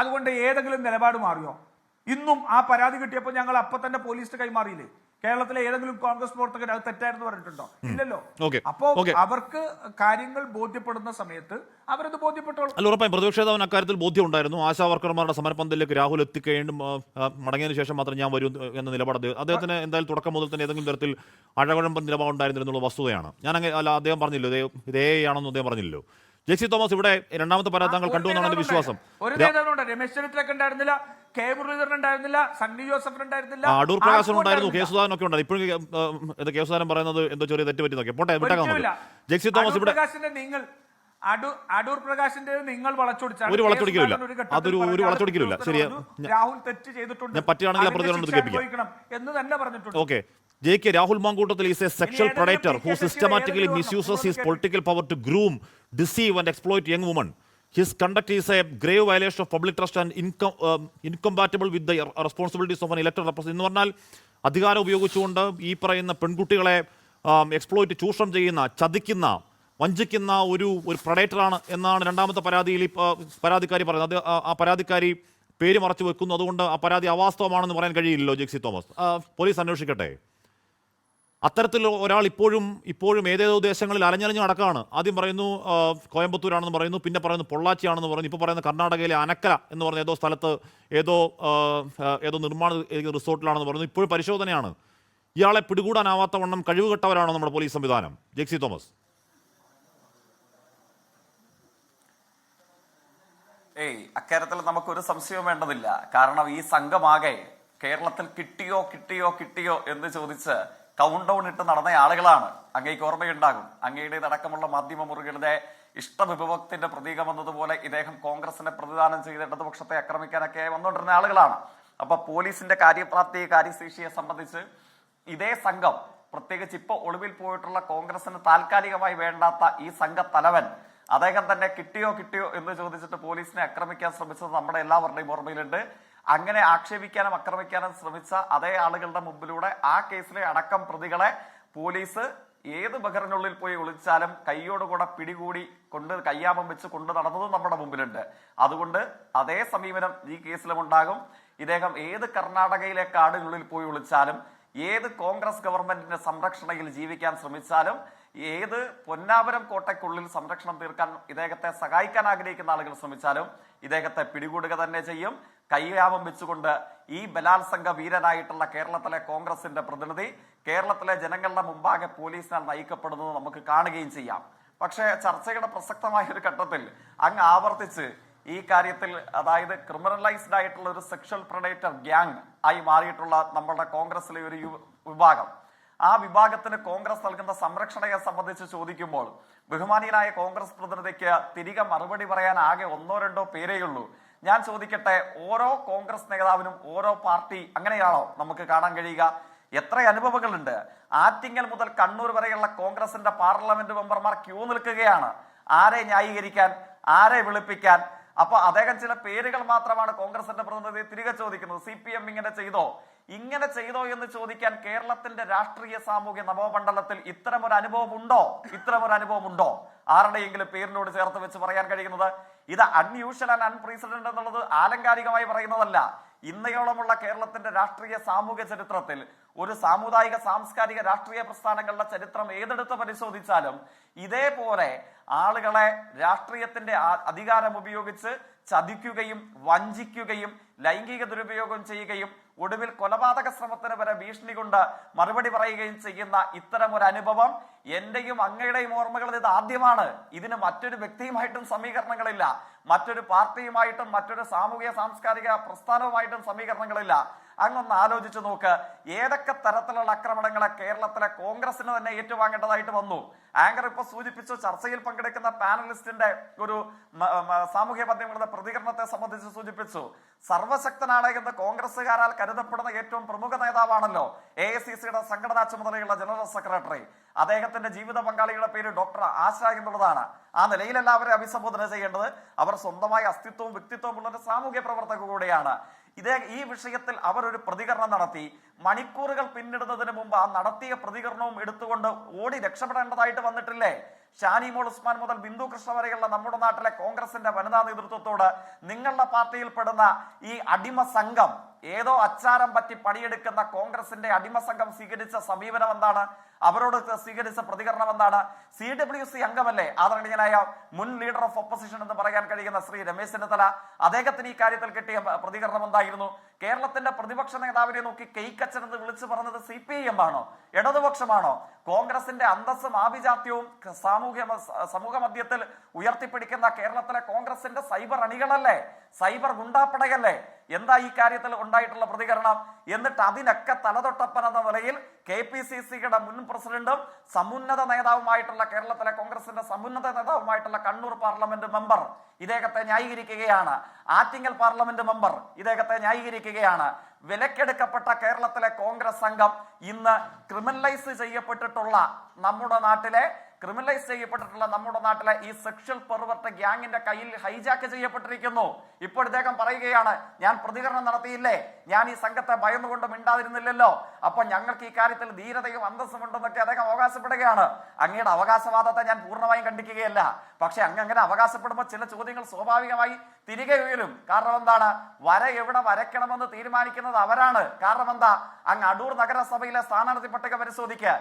അതുകൊണ്ട് ഏതെങ്കിലും നിലപാട് മാറിയോ? ഇന്നും ആ പരാതി കിട്ടിയപ്പോൾ ഞങ്ങൾ അപ്പൊ തന്നെ പോലീസിന് കൈമാറിയില്ലേ? കേരളത്തിലെ ഏതെങ്കിലും കോൺഗ്രസ് പ്രവർത്തകർ അത് തെറ്റായിരുന്നു പറഞ്ഞിട്ടുണ്ടോ? ഇല്ലല്ലോ. അപ്പോ അവർക്ക് കാര്യങ്ങൾ ബോധ്യപ്പെടുന്ന സമയത്ത് അവരത് ബോധ്യപ്പെട്ടോളൂ. അല്ല, ഉറപ്പായും പ്രതിപക്ഷ നേതാവിന് അക്കാര്യത്തിൽ ബോധ്യം ഉണ്ടായിരുന്നു. ആശാ വർക്കർമാരുടെ സമരപന്തലിലേക്ക് രാഹുൽ എത്തിക്കഴിഞ്ഞും മടങ്ങിയതിനു ശേഷം മാത്രം ഞാൻ വരൂ എന്ന നിലപാട് അദ്ദേഹത്തിന് എന്തായാലും തുടക്കം മുതൽ തന്നെ ഏതെങ്കിലും തരത്തിൽ അഴകുഴമ്പൻ നിലപാടുണ്ടായിരുന്നുള്ള വസ്തുതയാണ്. ഞാൻ അല്ല, അദ്ദേഹം പറഞ്ഞില്ലോ ഇതേ ആണെന്ന് അദ്ദേഹം പറഞ്ഞില്ലോ. ജെസി തോമസ്, ഇവിടെ രണ്ടാമത്തെ പരാതി താങ്കൾ കണ്ടു എന്നാണ് എന്റെ വിശ്വാസം. രമേശ് ചെന്നിത്തലയ്ക്ക് ഉണ്ടായിരുന്നില്ല, കെ മുരളീധരൻ ഉണ്ടായിരുന്നില്ല, സണ്ണി ജോസഫ് ഉണ്ടായിരുന്നില്ല, അടൂർ പ്രകാശൻ ഉണ്ടായിരുന്നു, കെ സുധാകരൻ ഒക്കെ ഉണ്ടായിരുന്നു. ഇപ്പോഴും കെ സുധാകരൻ പറയുന്നത് എന്തോ ചെറിയ തെറ്റ് പറ്റി നോക്കിയാൽ പോട്ടെ, വിട്ടേക്കാം. ജെസി തോമസ്, ഇവിടെ അടൂർ പ്രകാശിന്റെ നിങ്ങൾ വളച്ചൊടിച്ചാണ്. ഒരു വളച്ചൊടിക്കില്ല, അതൊരു വളച്ചൊടിക്കില്ല. ശരിയാ, രാഹുൽ തെറ്റ് ചെയ്തിട്ടുണ്ട്, ഞാൻ പറ്റുകയാണെങ്കിൽ പ്രതികരണം കേൾപ്പിക്കാം എന്ന് തന്നെ പറഞ്ഞിട്ടുണ്ട്. Okay. J.K. Rahul Mangutattal is a sexual predator who systematically misuses his political power to groom, deceive and exploit young women. His conduct is a grave violation of public trust and incompatible with the responsibilities of an elected representative. എന്ന് പറഞ്ഞാൽ അധികാരം ഉപയോഗിച്ചുകൊണ്ട് ഈ പറയുന്ന പെൺകുട്ടികളെ exploit, ചൂഷണം ചെയ്യുന്ന, ചതിക്കുന്ന, വഞ്ചിക്കുന്ന ഒരു പ്രഡേറ്ററാണ് എന്നാണ് രണ്ടാമത്തെ പരാതിയിൽ പരാതിക്കാരി പറയുന്നത്. ആ പരാതിക്കാരി പേര് മറച്ചു വെക്കുന്നു. അതുകൊണ്ട് ആ പരാതി അവാസ്തവമാണെന്ന് പറയാൻ കഴിയില്ലല്ലോ ജെക്സി തോമസ്. പോലീസ് അന്വേഷിക്കട്ടെ. അത്തരത്തിൽ ഒരാൾ ഇപ്പോഴും ഏതേതോ ദേശങ്ങളിൽ അലഞ്ഞലഞ്ഞ് നടക്കുകയാണ്. ആദ്യം പറയുന്നു കോയമ്പത്തൂരാണെന്ന് പറയുന്നു, പിന്നെ പറയുന്നു പൊള്ളാച്ചിയാണെന്ന് പറയുന്നു, ഇപ്പോൾ പറയുന്ന കർണാടകയിലെ അനക്കല എന്ന് പറഞ്ഞ ഏതോ സ്ഥലത്ത് ഏതോ നിർമ്മാണ റിസോർട്ടിലാണെന്ന് പറയുന്നു. ഇപ്പോഴും പരിശോധനയാണ്. ഇയാളെ പിടികൂടാനാവാത്ത വണ്ണം കഴിവുകെട്ടവരാണോ നമ്മുടെ പോലീസ് സംവിധാനം? ജെക്സി തോമസ്. അക്കാര്യത്തിൽ നമുക്കൊരു സംശയവും വേണ്ടതില്ല. കാരണം ഈ സംഘമാകെ കേരളത്തിൽ കിട്ടിയോ എന്ന് ചോദിച്ച് കൗണ്ട് ഡൗൺ ഇട്ട് നടന്ന ആളുകളാണ്. അങ്ങേക്ക് ഓർമ്മയുണ്ടാകും, അങ്ങയുടേതടക്കമുള്ള മാധ്യമ മുറികളുടെ ഇഷ്ടവിഭവത്തിന്റെ പ്രതീകം എന്നതുപോലെ ഇദ്ദേഹം കോൺഗ്രസിനെ പ്രതിദാനം ചെയ്ത് ഇടതുപക്ഷത്തെ ആക്രമിക്കാനൊക്കെ വന്നുകൊണ്ടിരുന്ന ആളുകളാണ്. അപ്പൊ പോലീസിന്റെ കാര്യശേഷിയെ സംബന്ധിച്ച് ഇതേ സംഘം, പ്രത്യേകിച്ച് ഇപ്പൊ ഒളിവിൽ പോയിട്ടുള്ള കോൺഗ്രസിന് താൽക്കാലികമായി വേണ്ടാത്ത ഈ സംഘ തലവൻ, അദ്ദേഹം തന്നെ കിട്ടിയോ എന്ന് ചോദിച്ചിട്ട് പോലീസിനെ ആക്രമിക്കാൻ ശ്രമിച്ചത് നമ്മുടെ എല്ലാവരുടെയും ഓർമ്മയിലുണ്ട്. അങ്ങനെ ആക്ഷേപിക്കാനും ആക്രമിക്കാനും ശ്രമിച്ച അതേ ആളുകളുടെ മുമ്പിലൂടെ ആ കേസിലെ അടക്കം പ്രതികളെ പോലീസ് ഏത് ബഹറിനുള്ളിൽ പോയി ഒളിച്ചാലും കൈയോടുകൂടെ പിടികൂടി കയ്യാമം വെച്ച് കൊണ്ട് നടന്നതും നമ്മുടെ മുമ്പിലുണ്ട്. അതുകൊണ്ട് അതേ സമീപനം ഈ കേസിലും ഉണ്ടാകും. ഇദ്ദേഹം ഏത് കർണാടകയിലെ കാടിനുള്ളിൽ പോയി ഒളിച്ചാലും, ഏത് കോൺഗ്രസ് ഗവൺമെന്റിന്റെ സംരക്ഷണയിൽ ജീവിക്കാൻ ശ്രമിച്ചാലും, ഏത് പൊന്നാപുരം കോട്ടയ്ക്കുള്ളിൽ സംരക്ഷണം തീർക്കാൻ ഇദ്ദേഹത്തെ സഹായിക്കാൻ ആഗ്രഹിക്കുന്ന ആളുകൾ ശ്രമിച്ചാലും ഇദ്ദേഹത്തെ പിടികൂടുക തന്നെ ചെയ്യും. കയ്യാമം വെച്ചുകൊണ്ട് ഈ ബലാത്സംഗ വീരനായിട്ടുള്ള കേരളത്തിലെ കോൺഗ്രസിന്റെ പ്രതിനിധി കേരളത്തിലെ ജനങ്ങളുടെ മുമ്പാകെ പോലീസിനാൽ നയിക്കപ്പെടുന്നത് നമുക്ക് കാണുകയും ചെയ്യാം. പക്ഷേ ചർച്ചയുടെ പ്രസക്തമായ ഒരു ഘട്ടത്തിൽ അങ്ങ് ആവർത്തിച്ച് ഈ കാര്യത്തിൽ, അതായത് ക്രിമിനലൈസ്ഡ് ആയിട്ടുള്ള ഒരു സെക്ഷൽ പ്രഡേറ്റർ ഗ്യാങ് ആയി മാറിയിട്ടുള്ള നമ്മുടെ കോൺഗ്രസിലെ ഒരു വിഭാഗം, ആ വിഭാഗത്തിന് കോൺഗ്രസ് നൽകുന്ന സംരക്ഷണയെ സംബന്ധിച്ച് ചോദിക്കുമ്പോൾ ബഹുമാനീയനായ കോൺഗ്രസ് പ്രതിനിധിക്ക് തിരികെ മറുപടി പറയാൻ ആകെ 1-2 പേരേയുള്ളൂ. ഞാൻ ചോദിക്കട്ടെ, ഓരോ കോൺഗ്രസ് നേതാവിനും ഓരോ പാർട്ടി അങ്ങനെയാണോ നമുക്ക് കാണാൻ കഴിയുക? എത്ര അനുഭവങ്ങളുണ്ട്. ആറ്റിങ്ങൽ മുതൽ കണ്ണൂർ വരെയുള്ള കോൺഗ്രസിന്റെ പാർലമെന്റ് മെമ്പർമാർ ക്യൂ നിൽക്കുകയാണ്. ആരെ ന്യായീകരിക്കാൻ, ആരെ വിളിപ്പിക്കാൻ? അപ്പൊ അദ്ദേഹം ചില പേരുകൾ മാത്രമാണ് കോൺഗ്രസിന്റെ പ്രതിനിധി തിരികെ ചോദിക്കുന്നത്. CPM ഇങ്ങനെ ചെയ്തോ എന്ന് ചോദിക്കാൻ കേരളത്തിന്റെ രാഷ്ട്രീയ സാമൂഹ്യ നവമണ്ഡലത്തിൽ ഇത്തരമൊരു അനുഭവം ഉണ്ടോ? ആരുടെയെങ്കിലും പേരിനോട് ചേർത്ത് വെച്ച് പറയാൻ കഴിയുന്നത്? ഇത് അൺയൂഷ്വൽ ആൻഡ് അൺപ്രീസിഡന്റ് എന്നുള്ളത് ആലങ്കാരികമായി പറയുന്നതല്ല. ഇന്നയോളമുള്ള കേരളത്തിന്റെ രാഷ്ട്രീയ സാമൂഹ്യ ചരിത്രത്തിൽ, ഒരു സാമുദായിക സാംസ്കാരിക രാഷ്ട്രീയ പ്രസ്ഥാനങ്ങളുടെ ചരിത്രം ഏതെടുത്ത് പരിശോധിച്ചാലും ഇതേപോലെ ആളുകളെ രാഷ്ട്രീയത്തിന്റെ അധികാരം ഉപയോഗിച്ച് ചതിക്കുകയും വഞ്ചിക്കുകയും ലൈംഗിക ദുരുപയോഗം ചെയ്യുകയും ഒടുവിൽ കൊലപാതക ശ്രമത്തിന് വരെ ഭീഷണി കൊണ്ട് മറുപടി പറയുകയും ചെയ്യുന്ന ഇത്തരം ഒരു അനുഭവം എന്റെയും അങ്ങയുടെയും ഓർമ്മകളിൽ ഇത് ആദ്യമാണ്. ഇതിന് മറ്റൊരു വ്യക്തിയുമായിട്ടും സമീകരണങ്ങളില്ല, മറ്റൊരു പാർട്ടിയുമായിട്ടും മറ്റൊരു സാമൂഹിക സാംസ്കാരിക പ്രസ്ഥാനവുമായിട്ടും സമീകരണങ്ങളില്ല. അങ്ങൊന്ന് ആലോചിച്ചു നോക്ക്, ഏതൊക്കെ തരത്തിലുള്ള ആക്രമണങ്ങളെ കേരളത്തിലെ കോൺഗ്രസിന് തന്നെ ഏറ്റുവാങ്ങേണ്ടതായിട്ട് വന്നു. ആങ്കർ ഇപ്പൊ സൂചിപ്പിച്ചു, ചർച്ചയിൽ പങ്കെടുക്കുന്ന പാനലിസ്റ്റിന്റെ ഒരു സാമൂഹ്യ മാധ്യമങ്ങളുടെ പ്രതികരണത്തെ സംബന്ധിച്ച് സൂചിപ്പിച്ചു. സർവശക്തനാണ് എന്ന് കോൺഗ്രസുകാരാൽ കരുതപ്പെടുന്ന ഏറ്റവും പ്രമുഖ നേതാവാണല്ലോ AICCയുടെ സംഘടനാ ചുമതലയുള്ള ജനറൽ സെക്രട്ടറി. അദ്ദേഹത്തിന്റെ ജീവിത പങ്കാളിയുടെ പേര് ഡോക്ടർ ആശ എന്നുള്ളതാണ്. ആ നിലയിലല്ല അവരെ അഭിസംബോധന ചെയ്യേണ്ടത്. അവർ സ്വന്തമായി അസ്തിത്വവും വ്യക്തിത്വവും ഉള്ള ഒരു സാമൂഹ്യ പ്രവർത്തക കൂടെയാണ്. ഈ വിഷയത്തിൽ അവർ ഒരു പ്രതികരണം നടത്തി. മണിക്കൂറുകൾ പിന്നിടുന്നതിന് മുമ്പ് ആ നടത്തിയ പ്രതികരണവും എടുത്തുകൊണ്ട് ഓടി രക്ഷപ്പെടേണ്ടതായിട്ട് വന്നിട്ടില്ലേ? ഷാനിമോൾ ഉസ്മാൻ മുതൽ ബിന്ദു കൃഷ്ണ വരെയുള്ള നമ്മുടെ നാട്ടിലെ കോൺഗ്രസിന്റെ വനിതാ നേതൃത്വത്തോട് നിങ്ങളുടെ പാർട്ടിയിൽപ്പെടുന്ന ഈ അടിമ സംഘം, ഏതോ അച്ചാരം പറ്റി പണിയെടുക്കുന്ന കോൺഗ്രസിന്റെ അടിമ സംഘം സ്വീകരിച്ച സമീപനം എന്താണ്? അവരോട് സ്വീകരിച്ച പ്രതികരണം എന്താണ്? CWC അംഗമല്ലേ ആദരണീയനായ മുൻ ലീഡർ ഓഫ് ഓപ്പോസിഷൻ എന്ന് പറയാൻ കഴിയുന്ന ശ്രീ രമേശ് ചെന്നിത്തല, അദ്ദേഹത്തിന് ഈ കാര്യത്തിൽ കിട്ടിയ പ്രതികരണം എന്തായിരുന്നു? കേരളത്തിന്റെ പ്രതിപക്ഷ നേതാവിനെ നോക്കി കെയ്ക്കച്ചൻ എന്ന് വിളിച്ചു പറഞ്ഞത് CPIM ആണോ, ഇടതുപക്ഷമാണോ? കോൺഗ്രസിന്റെ അന്തസ്സും ആഭിജാത്യവും സമൂഹ മധ്യത്തിൽ ഉയർത്തിപ്പിടിക്കുന്ന കേരളത്തിലെ കോൺഗ്രസിന്റെ സൈബർ അണികളല്ലേ, സൈബർ ഗുണ്ടാപ്പടയല്ലേ? എന്താ ഈ കാര്യത്തിൽ ഉണ്ടായിട്ടുള്ള പ്രതികരണം? എന്നിട്ട് അതിനൊക്കെ തലതൊട്ടപ്പൻ എന്ന നിലയിൽ KPCCയുടെ മുൻ പ്രസിഡന്റും സമുന്നത നേതാവുമായിട്ടുള്ള കേരളത്തിലെ കോൺഗ്രസിന്റെ സമുന്നത നേതാവുമായിട്ടുള്ള കണ്ണൂർ പാർലമെന്റ് മെമ്പർ ഇദ്ദേഹത്തെ ന്യായീകരിക്കുകയാണ്. ആറ്റിങ്ങൽ പാർലമെന്റ് മെമ്പർ ഇദ്ദേഹത്തെ ന്യായീകരിക്കുകയാണ്. വിലക്കെടുക്കപ്പെട്ട കേരളത്തിലെ കോൺഗ്രസ് സംഘം ഇന്ന് ക്രിമിനലൈസ് ചെയ്യപ്പെട്ടിട്ടുള്ള നമ്മുടെ നാട്ടിലെ ഈ സെക്ഷൽ പെർവർട്ട് ഗ്യാങ്ങിന്റെ കയ്യിൽ ഹൈജാക്ക് ചെയ്യപ്പെട്ടിരിക്കുന്നു. ഇപ്പോൾ ഇദ്ദേഹം പറയുകയാണ്, ഞാൻ പ്രതികരണം നടത്തിയില്ലേ, ഞാൻ ഈ സംഘത്തെ ഭയന്നുകൊണ്ട് മിണ്ടാതിരുന്നില്ലല്ലോ, അപ്പൊ ഞങ്ങൾക്ക് ഈ കാര്യത്തിൽ ധീരതയും അന്തസ്സും ഉണ്ടെന്നൊക്കെ അദ്ദേഹം അവകാശപ്പെടുകയാണ്. അങ്ങയുടെ അവകാശവാദത്തെ ഞാൻ പൂർണ്ണമായും ഖണ്ഡിക്കുകയല്ല. പക്ഷെ അങ്ങനെ അവകാശപ്പെടുമ്പോൾ ചില ചോദ്യങ്ങൾ സ്വാഭാവികമായി തിരികെ ഉയരും. കാരണം എന്താണ്? വര എവിടെ വരയ്ക്കണമെന്ന് തീരുമാനിക്കുന്നത് അവരാണ്. കാരണം എന്താ? അങ്ങ് അടൂർ നഗരസഭയിലെ സ്ഥാനാർത്ഥി പട്ടിക പരിശോധിക്കുക,